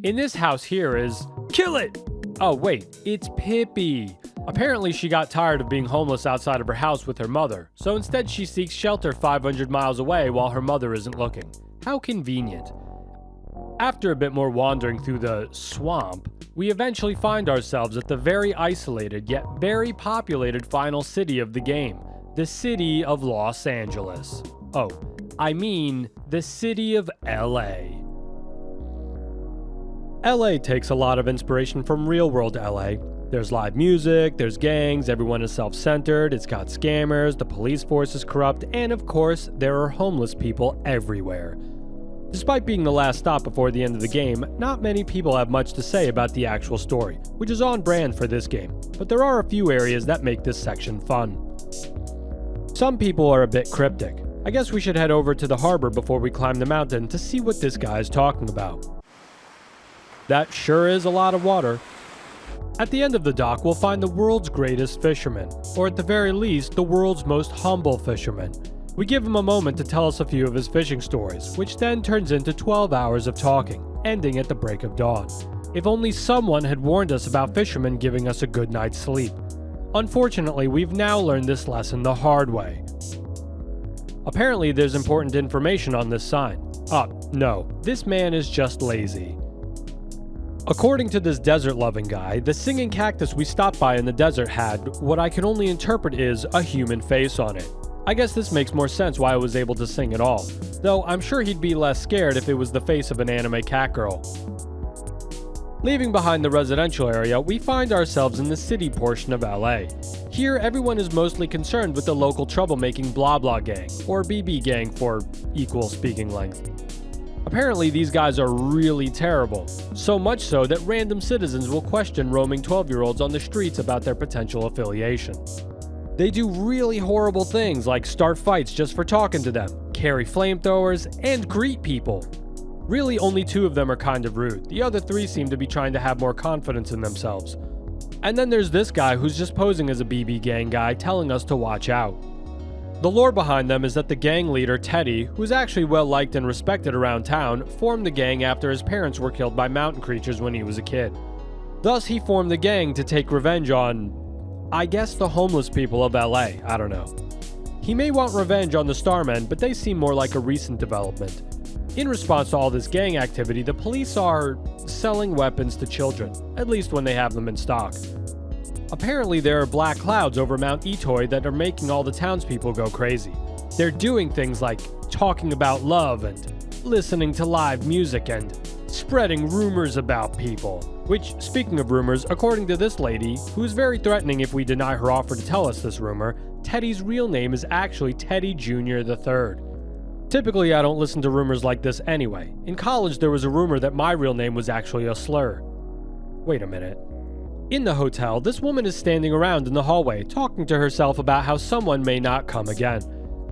In this house here is... Kill it! Oh wait, it's Pippi. Apparently she got tired of being homeless outside of her house with her mother, so instead she seeks shelter 500 miles away while her mother isn't looking. How convenient. After a bit more wandering through the swamp, we eventually find ourselves at the very isolated yet very populated final city of the game, the city of Los Angeles. Oh, I mean the city of Ellay. Ellay takes a lot of inspiration from real-world Ellay. There's live music, there's gangs, everyone is self-centered, it's got scammers, the police force is corrupt, and of course, there are homeless people everywhere. Despite being the last stop before the end of the game, not many people have much to say about the actual story, which is on brand for this game, but there are a few areas that make this section fun. Some people are a bit cryptic. I guess we should head over to the harbor before we climb the mountain to see what this guy is talking about. That sure is a lot of water. At the end of the dock, we'll find the world's greatest fisherman, or at the very least, the world's most humble fisherman. We give him a moment to tell us a few of his fishing stories, which then turns into 12 hours of talking, ending at the break of dawn. If only someone had warned us about fishermen giving us a good night's sleep. Unfortunately, we've now learned this lesson the hard way. Apparently, there's important information on this sign. No, this man is just lazy. According to this desert-loving guy, the singing cactus we stopped by in the desert had what I can only interpret is a human face on it. I guess this makes more sense why I was able to sing at all, though I'm sure he'd be less scared if it was the face of an anime cat girl. Leaving behind the residential area, we find ourselves in the city portion of Ellay. Here, everyone is mostly concerned with the local troublemaking Blah Blah Gang, or BB Gang for equal speaking length. Apparently, these guys are really terrible, so much so that random citizens will question roaming 12-year-olds on the streets about their potential affiliation. They do really horrible things like start fights just for talking to them, carry flamethrowers, and greet people. Really, only 2 of them are kind of rude. The other 3 seem to be trying to have more confidence in themselves. And then there's this guy who's just posing as a BB Gang guy telling us to watch out. The lore behind them is that the gang leader, Teddy, who's actually well liked and respected around town, formed the gang after his parents were killed by mountain creatures when he was a kid. Thus, he formed the gang to take revenge on, I guess, the homeless people of Ellay. I don't know. He may want revenge on the Starmen, but they seem more like a recent development. In response to all this gang activity, the police are selling weapons to children, at least when they have them in stock. Apparently, there are black clouds over Mount Itoi that are making all the townspeople go crazy. They're doing things like talking about love and listening to live music and spreading rumors about people. Which, speaking of rumors, according to this lady, who's very threatening if we deny her offer to tell us this rumor, Teddy's real name is actually Teddy Jr. III. Typically, I don't listen to rumors like this anyway. In college, there was a rumor that my real name was actually a slur. Wait a minute. In the hotel, this woman is standing around in the hallway, talking to herself about how someone may not come again.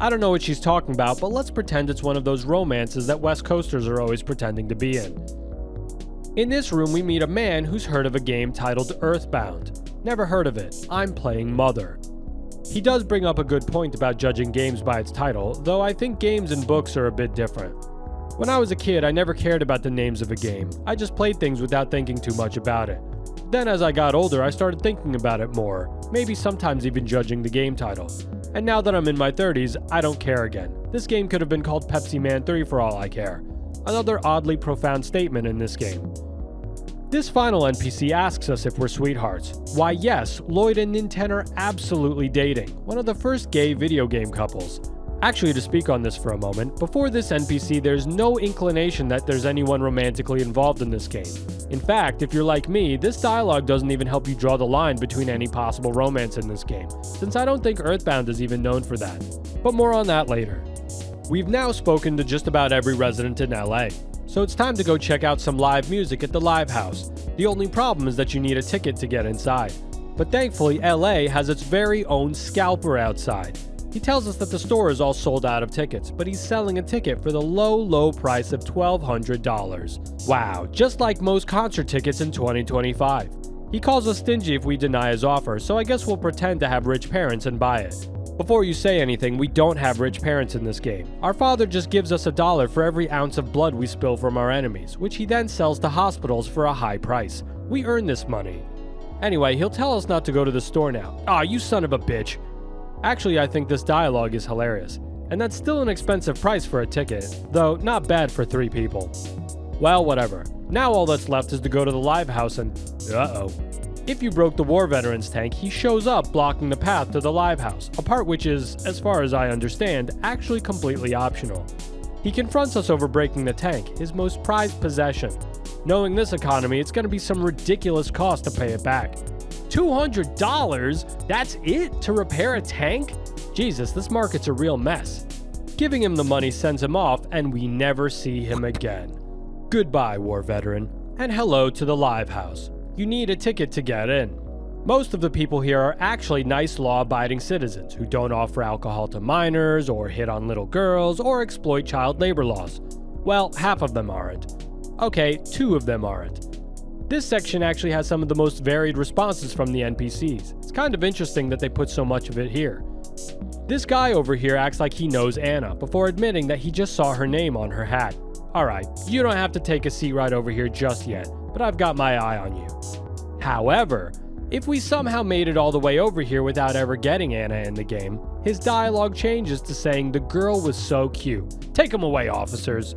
I don't know what she's talking about, but let's pretend it's one of those romances that West Coasters are always pretending to be in. In this room, we meet a man who's heard of a game titled Earthbound. Never heard of it. I'm playing Mother. He does bring up a good point about judging games by its title, though I think games and books are a bit different. When I was a kid, I never cared about the names of a game. I just played things without thinking too much about it. Then as I got older, I started thinking about it more, maybe sometimes even judging the game title. And now that I'm in my 30s, I don't care again. This game could have been called Pepsi Man 3 for all I care. Another oddly profound statement in this game. This final NPC asks us if we're sweethearts. Why yes, Lloyd and Ninten are absolutely dating, one of the first gay video game couples. Actually, to speak on this for a moment, before this NPC there's no inclination that there's anyone romantically involved in this game. In fact, if you're like me, this dialogue doesn't even help you draw the line between any possible romance in this game, since I don't think Earthbound is even known for that. But more on that later. We've now spoken to just about every resident in LA, so it's time to go check out some live music at the Live House. The only problem is that you need a ticket to get inside. But thankfully, LA has its very own scalper outside. He tells us that the store is all sold out of tickets, but he's selling a ticket for the low price of $1,200. Wow, just like most concert tickets in 2025. He calls us stingy if we deny his offer, so I guess we'll pretend to have rich parents and buy it. Before you say anything, we don't have rich parents in this game. Our father just gives us $1 for every ounce of blood we spill from our enemies, which he then sells to hospitals for a high price. We earn this money. Anyway, he'll tell us not to go to the store now. Aw, you son of a bitch. Actually, I think this dialogue is hilarious. And that's still an expensive price for a ticket, though not bad for 3 people. Well, whatever. Now all that's left is to go to the Live House and... uh-oh. If you broke the War Veterans tank, he shows up blocking the path to the Live House, a part which is, as far as I understand, actually completely optional. He confronts us over breaking the tank, his most prized possession. Knowing this economy, it's going to be some ridiculous cost to pay it back. $200? That's it? To repair a tank? Jesus, this market's a real mess. Giving him the money sends him off, and we never see him again. Goodbye, War Veteran, and hello to the Live House. You need a ticket to get in. Most of the people here are actually nice law-abiding citizens who don't offer alcohol to minors, or hit on little girls, or exploit child labor laws. Well, half of them aren't. Okay, 2 of them aren't. This section actually has some of the most varied responses from the NPCs. It's kind of interesting that they put so much of it here. This guy over here acts like he knows Anna, before admitting that he just saw her name on her hat. Alright, you don't have to take a seat right over here just yet, but I've got my eye on you. However, if we somehow made it all the way over here without ever getting Anna in the game, his dialogue changes to saying the girl was so cute. Take him away, officers.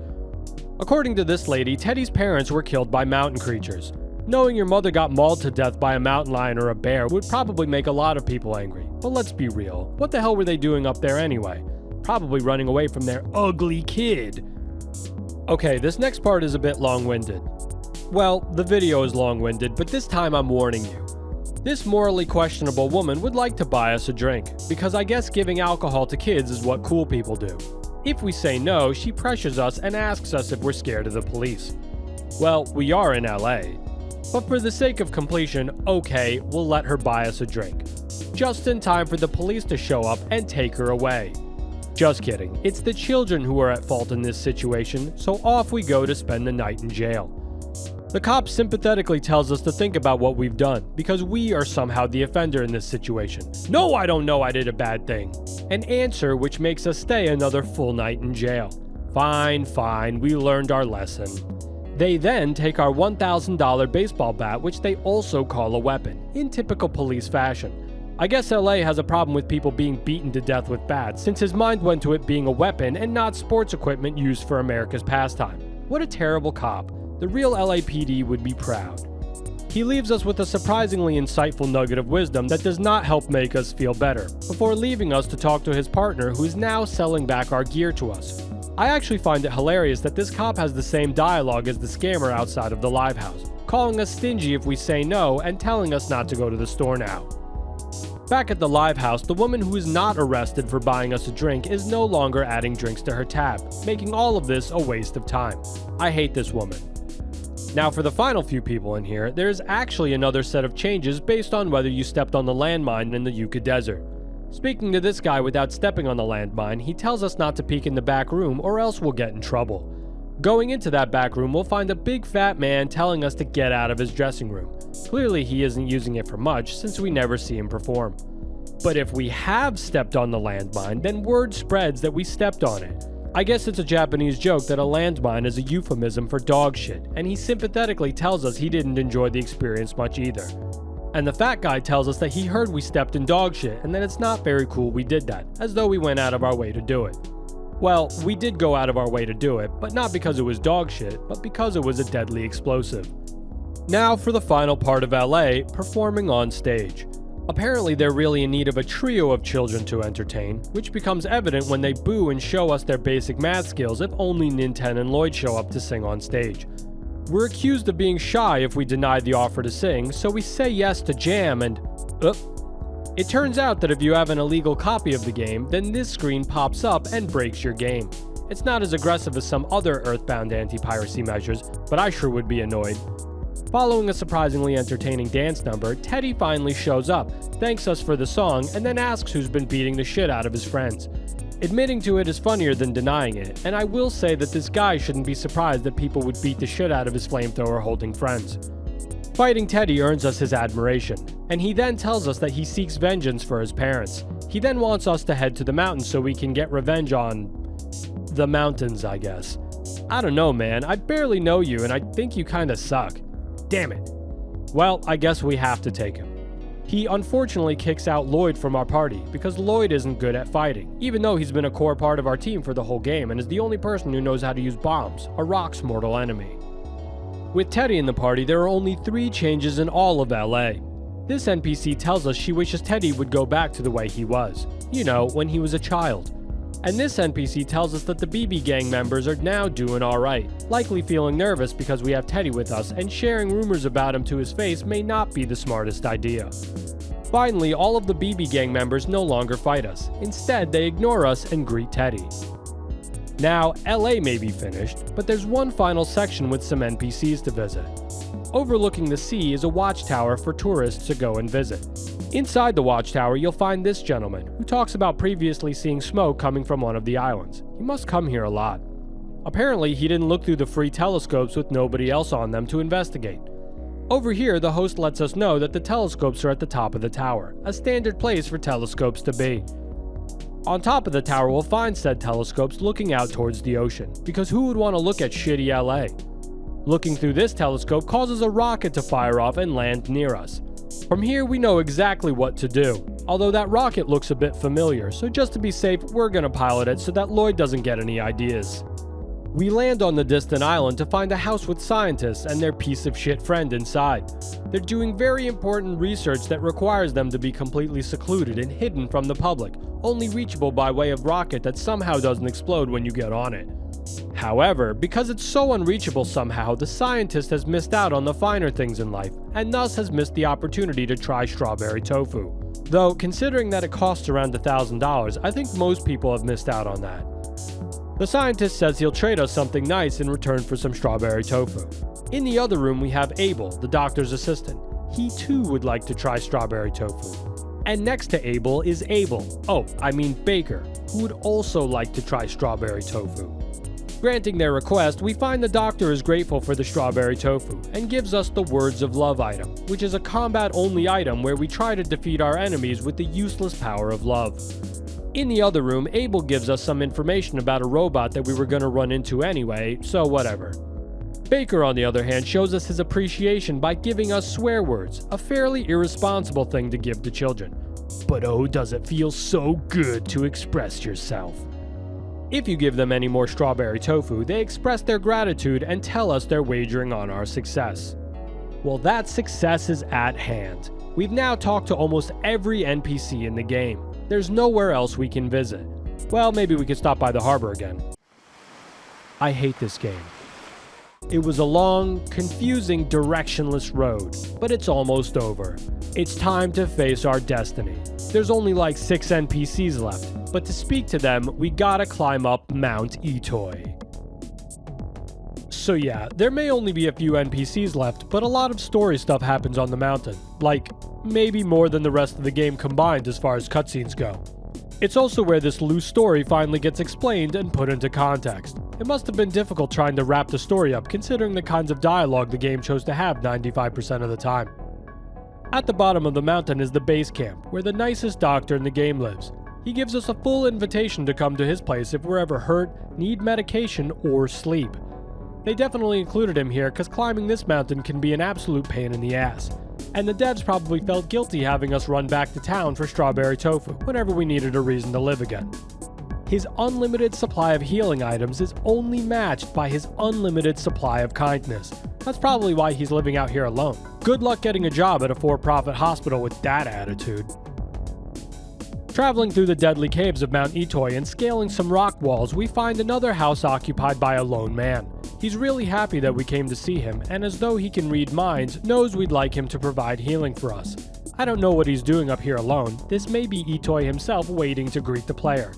According to this lady, Teddy's parents were killed by mountain creatures. Knowing your mother got mauled to death by a mountain lion or a bear would probably make a lot of people angry. But let's be real, what the hell were they doing up there anyway? Probably running away from their ugly kid. Okay, this next part is a bit long-winded. Well, the video is long-winded, but this time I'm warning you. This morally questionable woman would like to buy us a drink, because I guess giving alcohol to kids is what cool people do. If we say no, she pressures us and asks us if we're scared of the police. Well, we are in LA. But for the sake of completion, okay, we'll let her buy us a drink. Just in time for the police to show up and take her away. Just kidding, it's the children who are at fault in this situation, so off we go to spend the night in jail. The cop sympathetically tells us to think about what we've done, because we are somehow the offender in this situation. No, I don't know I did a bad thing. An answer which makes us stay another full night in jail. Fine, we learned our lesson. They then take our $1,000 baseball bat, which they also call a weapon, in typical police fashion. I guess LA has a problem with people being beaten to death with bats, since his mind went to it being a weapon and not sports equipment used for America's pastime. What a terrible cop. The real LAPD would be proud. He leaves us with a surprisingly insightful nugget of wisdom that does not help make us feel better, before leaving us to talk to his partner who is now selling back our gear to us. I actually find it hilarious that this cop has the same dialogue as the scammer outside of the live house, calling us stingy if we say no and telling us not to go to the store now. Back at the live house, the woman who is not arrested for buying us a drink is no longer adding drinks to her tab, making all of this a waste of time. I hate this woman. Now for the final few people in here, there is actually another set of changes based on whether you stepped on the landmine in the Yucca Desert. Speaking to this guy without stepping on the landmine, he tells us not to peek in the back room or else we'll get in trouble. Going into that back room, we'll find a big fat man telling us to get out of his dressing room. Clearly he isn't using it for much since we never see him perform. But if we have stepped on the landmine, then word spreads that we stepped on it. I guess it's a Japanese joke that a landmine is a euphemism for dog shit, and he sympathetically tells us he didn't enjoy the experience much either. And the fat guy tells us that he heard we stepped in dog shit and that it's not very cool we did that, as though we went out of our way to do it. Well, we did go out of our way to do it, but not because it was dog shit, but because it was a deadly explosive. Now for the final part of Ellay, performing on stage. Apparently they're really in need of a trio of children to entertain, which becomes evident when they boo and show us their basic math skills if only Ninten and Lloyd show up to sing on stage. We're accused of being shy if we deny the offer to sing, so we say yes to jam and... It turns out that if you have an illegal copy of the game, then this screen pops up and breaks your game. It's not as aggressive as some other Earthbound anti-piracy measures, but I sure would be annoyed. Following a surprisingly entertaining dance number, Teddy finally shows up, thanks us for the song, and then asks who's been beating the shit out of his friends. Admitting to it is funnier than denying it, and I will say that this guy shouldn't be surprised that people would beat the shit out of his flamethrower holding friends. Fighting Teddy earns us his admiration, and he then tells us that he seeks vengeance for his parents. He then wants us to head to the mountains so we can get revenge on... the mountains, I guess. I don't know, man, I barely know you and I think you kinda suck. Damn it. Well, I guess we have to take him. He unfortunately kicks out Lloyd from our party because Lloyd isn't good at fighting, even though he's been a core part of our team for the whole game and is the only person who knows how to use bombs, a rock's mortal enemy. With Teddy in the party, there are only 3 changes in all of Ellay. This NPC tells us she wishes Teddy would go back to the way he was, you know, when he was a child. And this NPC tells us that the BB gang members are now doing alright, likely feeling nervous because we have Teddy with us, and sharing rumors about him to his face may not be the smartest idea. Finally, all of the BB gang members no longer fight us. Instead, they ignore us and greet Teddy. Now, Ellay may be finished, but there's one final section with some NPCs to visit. Overlooking the sea is a watchtower for tourists to go and visit. Inside the watchtower, you'll find this gentleman, who talks about previously seeing smoke coming from one of the islands. He must come here a lot. Apparently, he didn't look through the free telescopes with nobody else on them to investigate. Over here, the host lets us know that the telescopes are at the top of the tower, a standard place for telescopes to be. On top of the tower, we'll find said telescopes looking out towards the ocean, because who would want to look at shitty LA? Looking through this telescope causes a rocket to fire off and land near us. From here, we know exactly what to do, although that rocket looks a bit familiar, so just to be safe, we're gonna pilot it so that Lloyd doesn't get any ideas. We land on the distant island to find a house with scientists and their piece of shit friend inside. They're doing very important research that requires them to be completely secluded and hidden from the public, only reachable by way of rocket that somehow doesn't explode when you get on it. However, because it's so unreachable somehow, the scientist has missed out on the finer things in life, and thus has missed the opportunity to try strawberry tofu. Though, considering that it costs around $1,000, I think most people have missed out on that. The scientist says he'll trade us something nice in return for some strawberry tofu. In the other room we have Abel, the doctor's assistant. He too would like to try strawberry tofu. And next to Abel is Baker, who would also like to try strawberry tofu. Granting their request, we find the doctor is grateful for the strawberry tofu, and gives us the Words of Love item, which is a combat-only item where we try to defeat our enemies with the useless power of love. In the other room, Abel gives us some information about a robot that we were gonna run into anyway, so whatever. Baker, on the other hand, shows us his appreciation by giving us swear words, a fairly irresponsible thing to give to children. But oh, does it feel so good to express yourself. If you give them any more strawberry tofu, they express their gratitude and tell us they're wagering on our success. Well, that success is at hand. We've now talked to almost every NPC in the game. There's nowhere else we can visit. Well, maybe we could stop by the harbor again. I hate this game. It was a long, confusing, directionless road, but it's almost over. It's time to face our destiny. There's only like 6 NPCs left, but to speak to them, we gotta climb up Mount Itoi. So yeah, there may only be a few NPCs left, but a lot of story stuff happens on the mountain. Like, maybe more than the rest of the game combined as far as cutscenes go. It's also where this loose story finally gets explained and put into context. It must have been difficult trying to wrap the story up considering the kinds of dialogue the game chose to have 95% of the time. At the bottom of the mountain is the base camp, where the nicest doctor in the game lives. He gives us a full invitation to come to his place if we're ever hurt, need medication, or sleep. They definitely included him here because climbing this mountain can be an absolute pain in the ass. And the devs probably felt guilty having us run back to town for strawberry tofu whenever we needed a reason to live again. His unlimited supply of healing items is only matched by his unlimited supply of kindness. That's probably why he's living out here alone. Good luck getting a job at a for-profit hospital with that attitude. Traveling through the deadly caves of Mount Itoi and scaling some rock walls, we find another house occupied by a lone man. He's really happy that we came to see him, and as though he can read minds, knows we'd like him to provide healing for us. I don't know what he's doing up here alone. This may be Itoi himself waiting to greet the player.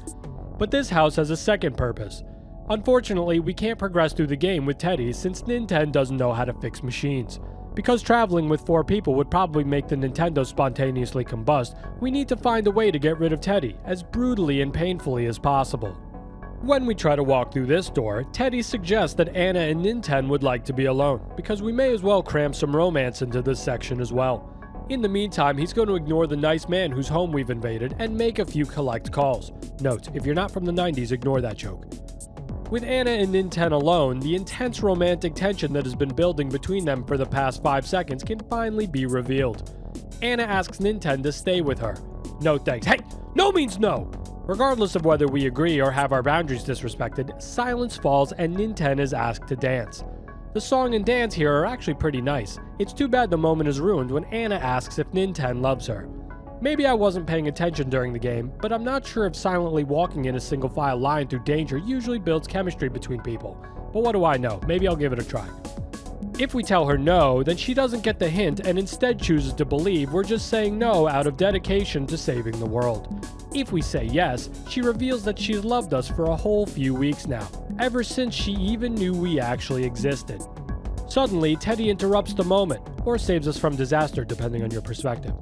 But this house has a second purpose. Unfortunately, we can't progress through the game with Teddy since Nintendo doesn't know how to fix machines. Because traveling with 4 people would probably make the Nintendo spontaneously combust, we need to find a way to get rid of Teddy as brutally and painfully as possible. When we try to walk through this door, Teddy suggests that Anna and Nintendo would like to be alone, because we may as well cram some romance into this section as well. In the meantime, he's going to ignore the nice man whose home we've invaded and make a few collect calls. Note, if you're not from the 90s, ignore that joke. With Anna and Nintendo alone, the intense romantic tension that has been building between them for the past 5 seconds can finally be revealed. Anna asks Nintendo to stay with her. No thanks. Hey, no means no! Regardless of whether we agree or have our boundaries disrespected, silence falls and Nintendo is asked to dance. The song and dance here are actually pretty nice. It's too bad the moment is ruined when Anna asks if Nintendo loves her. Maybe I wasn't paying attention during the game, but I'm not sure if silently walking in a single file line through danger usually builds chemistry between people. But what do I know? Maybe I'll give it a try. If we tell her no, then she doesn't get the hint and instead chooses to believe we're just saying no out of dedication to saving the world. If we say yes, she reveals that she's loved us for a whole few weeks now, ever since she even knew we actually existed. Suddenly, Teddy interrupts the moment, or saves us from disaster depending on your perspective.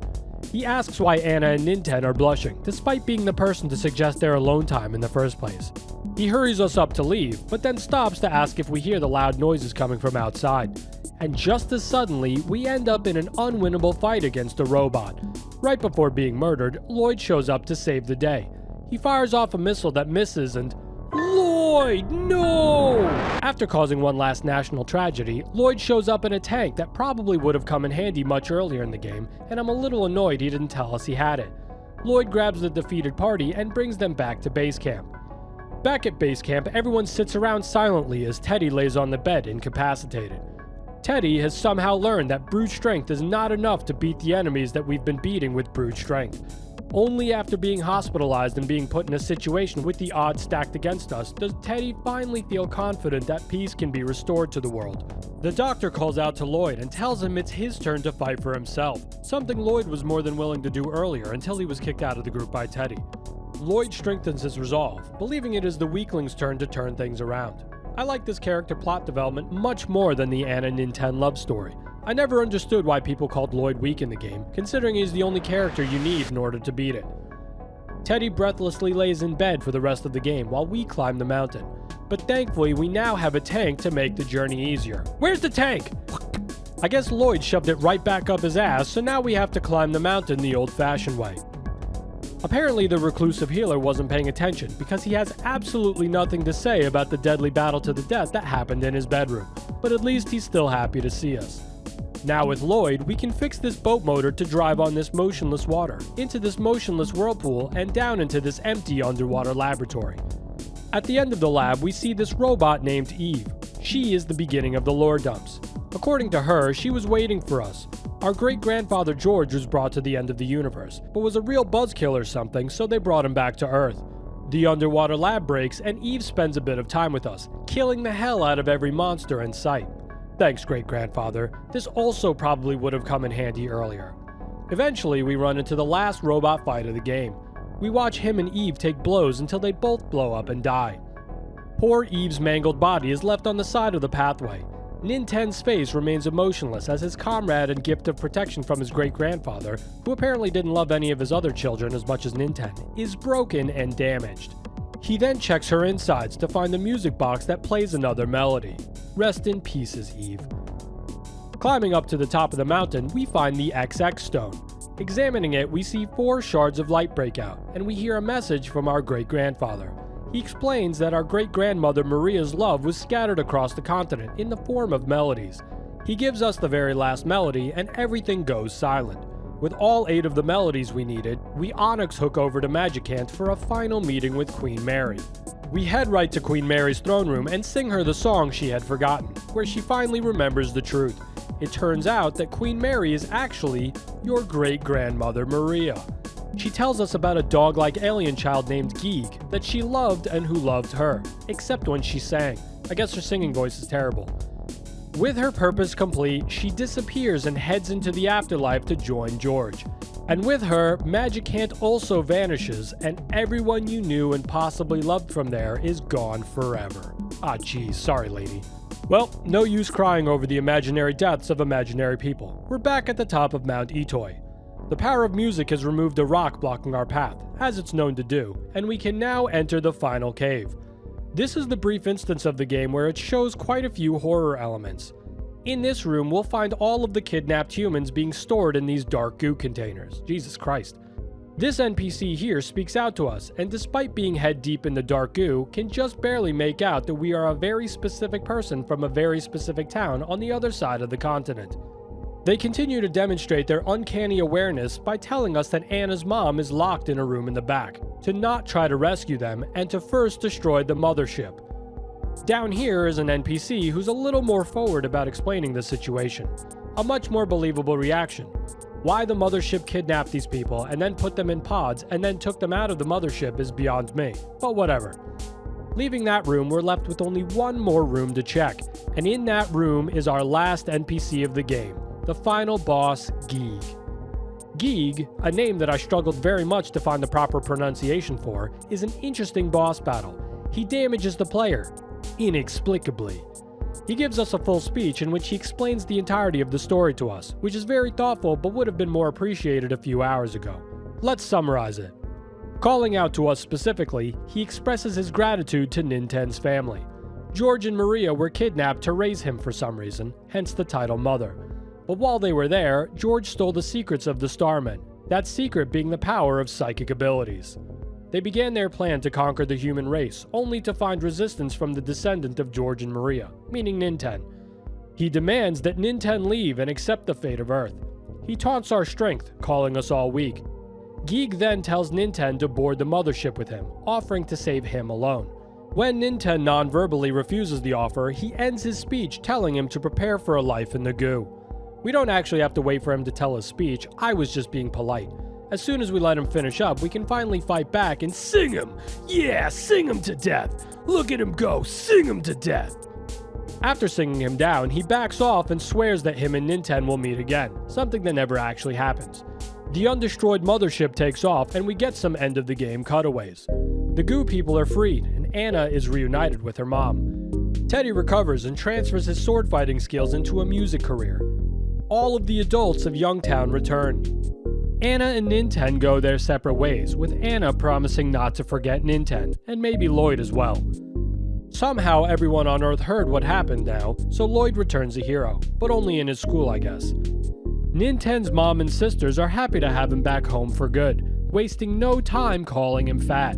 He asks why Anna and Nintendo are blushing, despite being the person to suggest their alone time in the first place. He hurries us up to leave, but then stops to ask if we hear the loud noises coming from outside. And just as suddenly, we end up in an unwinnable fight against a robot. Right before being murdered, Lloyd shows up to save the day. He fires off a missile that misses and... Lloyd, no! After causing one last national tragedy, Lloyd shows up in a tank that probably would have come in handy much earlier in the game, and I'm a little annoyed he didn't tell us he had it. Lloyd grabs the defeated party and brings them back to base camp. Back at base camp, everyone sits around silently as Teddy lays on the bed incapacitated. Teddy has somehow learned that brute strength is not enough to beat the enemies that we've been beating with brute strength. Only after being hospitalized and being put in a situation with the odds stacked against us does Teddy finally feel confident that peace can be restored to the world. The doctor calls out to Lloyd and tells him it's his turn to fight for himself, something Lloyd was more than willing to do earlier until he was kicked out of the group by Teddy. Lloyd strengthens his resolve, believing it is the weakling's turn to turn things around. I like this character plot development much more than the Anna Nintendo love story. I never understood why people called Lloyd weak in the game, considering he's the only character you need in order to beat it. Teddy breathlessly lays in bed for the rest of the game while we climb the mountain. But thankfully, we now have a tank to make the journey easier. Where's the tank? I guess Lloyd shoved it right back up his ass, so now we have to climb the mountain the old-fashioned way. Apparently, the reclusive healer wasn't paying attention because he has absolutely nothing to say about the deadly battle to the death that happened in his bedroom, but at least he's still happy to see us. Now with Lloyd, we can fix this boat motor to drive on this motionless water, into this motionless whirlpool, and down into this empty underwater laboratory. At the end of the lab, we see this robot named Eve. She is the beginning of the lore dumps. According to her, she was waiting for us. Our great-grandfather George was brought to the end of the universe, but was a real buzzkill or something, so they brought him back to Earth. The underwater lab breaks, and Eve spends a bit of time with us, killing the hell out of every monster in sight. Thanks, great-grandfather. This also probably would have come in handy earlier. Eventually, we run into the last robot fight of the game. We watch him and Eve take blows until they both blow up and die. Poor Eve's mangled body is left on the side of the pathway. Ninten's face remains emotionless as his comrade and gift of protection from his great-grandfather, who apparently didn't love any of his other children as much as Ninten, is broken and damaged. He then checks her insides to find the music box that plays another melody. Rest in pieces, Eve. Climbing up to the top of the mountain, we find the XX stone. Examining it, we see 4 shards of light break out, and we hear a message from our great-grandfather. He explains that our great-grandmother Maria's love was scattered across the continent in the form of melodies. He gives us the very last melody, and everything goes silent. With all 8 of the melodies we needed, we Onyx hook over to Magicant for a final meeting with Queen Mary. We head right to Queen Mary's throne room and sing her the song she had forgotten, where she finally remembers the truth. It turns out that Queen Mary is actually your great-grandmother Maria. She tells us about a dog-like alien child named Geeg that she loved and who loved her, except when she sang. I guess her singing voice is terrible. With her purpose complete, she disappears and heads into the afterlife to join George. And with her, Magicant also vanishes, and everyone you knew and possibly loved from there is gone forever. Ah geez, sorry lady. Well, no use crying over the imaginary deaths of imaginary people. We're back at the top of Mount Itoi. The power of music has removed a rock blocking our path, as it's known to do, and we can now enter the final cave. This is the brief instance of the game where it shows quite a few horror elements. In this room, we'll find all of the kidnapped humans being stored in these dark goo containers. Jesus Christ. This NPC here speaks out to us, and despite being head deep in the dark goo, can just barely make out that we are a very specific person from a very specific town on the other side of the continent. They continue to demonstrate their uncanny awareness by telling us that Anna's mom is locked in a room in the back, to not try to rescue them, and to first destroy the mothership. Down here is an NPC who's a little more forward about explaining the situation. A much more believable reaction. Why the mothership kidnapped these people and then put them in pods and then took them out of the mothership is beyond me, but whatever. Leaving that room, we're left with only one more room to check, and in that room is our last NPC of the game. The final boss, Geeg. Geeg, a name that I struggled very much to find the proper pronunciation for, is an interesting boss battle. He damages the player, inexplicably. He gives us a full speech in which he explains the entirety of the story to us, which is very thoughtful but would have been more appreciated a few hours ago. Let's summarize it. Calling out to us specifically, he expresses his gratitude to Ninten's family. George and Maria were kidnapped to raise him for some reason, hence the title Mother. But while they were there, George stole the secrets of the Starmen, that secret being the power of psychic abilities. They began their plan to conquer the human race, only to find resistance from the descendant of George and Maria, meaning Ninten. He demands that Ninten leave and accept the fate of Earth. He taunts our strength, calling us all weak. Geeg then tells Ninten to board the mothership with him, offering to save him alone. When Ninten non-verbally refuses the offer, he ends his speech telling him to prepare for a life in the goo. We don't actually have to wait for him to tell his speech, I was just being polite. As soon as we let him finish up, we can finally fight back and sing him! Yeah, sing him to death! Look at him go, sing him to death! After singing him down, he backs off and swears that him and Ninten will meet again, something that never actually happens. The undestroyed mothership takes off and we get some end of the game cutaways. The goo people are freed, and Anna is reunited with her mom. Teddy recovers and transfers his sword fighting skills into a music career. All of the adults of Youngtown return. Anna and Ninten go their separate ways, with Anna promising not to forget Ninten, and maybe Lloyd as well. Somehow everyone on Earth heard what happened now, so Lloyd returns a hero, but only in his school I guess. Ninten's mom and sisters are happy to have him back home for good, wasting no time calling him fat.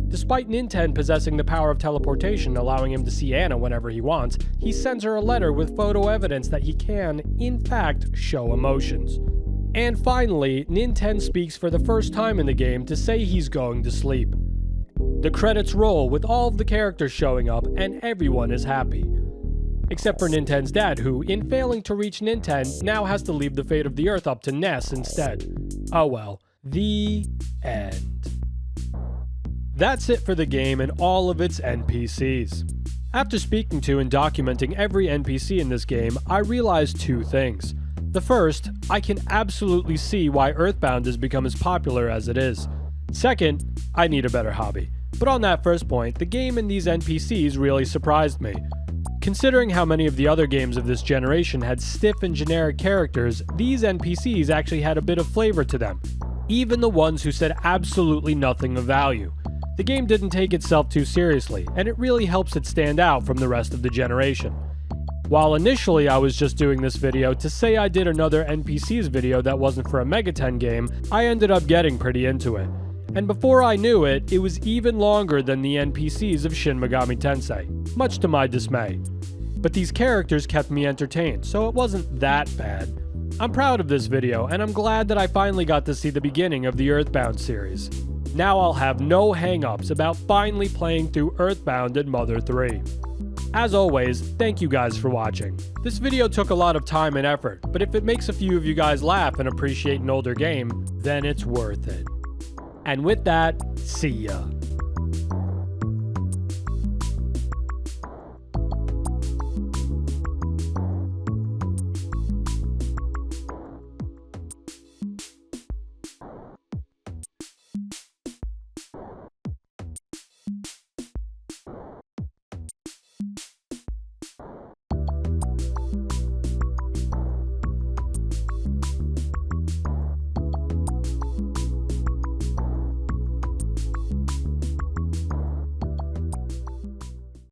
Despite Ninten possessing the power of teleportation allowing him to see Anna whenever he wants, he sends her a letter with photo evidence that he can, in fact, show emotions. And finally, Ninten speaks for the first time in the game to say he's going to sleep. The credits roll with all of the characters showing up and everyone is happy. Except for Ninten's dad who, in failing to reach Ninten, now has to leave the fate of the Earth up to Ness instead. Oh well. The end. That's it for the game and all of its NPCs. After speaking to and documenting every NPC in this game, I realized two things. The first, I can absolutely see why Earthbound has become as popular as it is. Second, I need a better hobby. But on that first point, the game and these NPCs really surprised me. Considering how many of the other games of this generation had stiff and generic characters, these NPCs actually had a bit of flavor to them. Even the ones who said absolutely nothing of value. The game didn't take itself too seriously, and it really helps it stand out from the rest of the generation. While initially I was just doing this video to say I did another NPCs video that wasn't for a Magicant game, I ended up getting pretty into it. And before I knew it, it was even longer than the NPCs of Shin Megami Tensei, much to my dismay. But these characters kept me entertained, so it wasn't that bad. I'm proud of this video, and I'm glad that I finally got to see the beginning of the Earthbound series. Now I'll have no hang-ups about finally playing through Earthbound and Mother 3. As always, thank you guys for watching. This video took a lot of time and effort, but if it makes a few of you guys laugh and appreciate an older game, then it's worth it. And with that, see ya.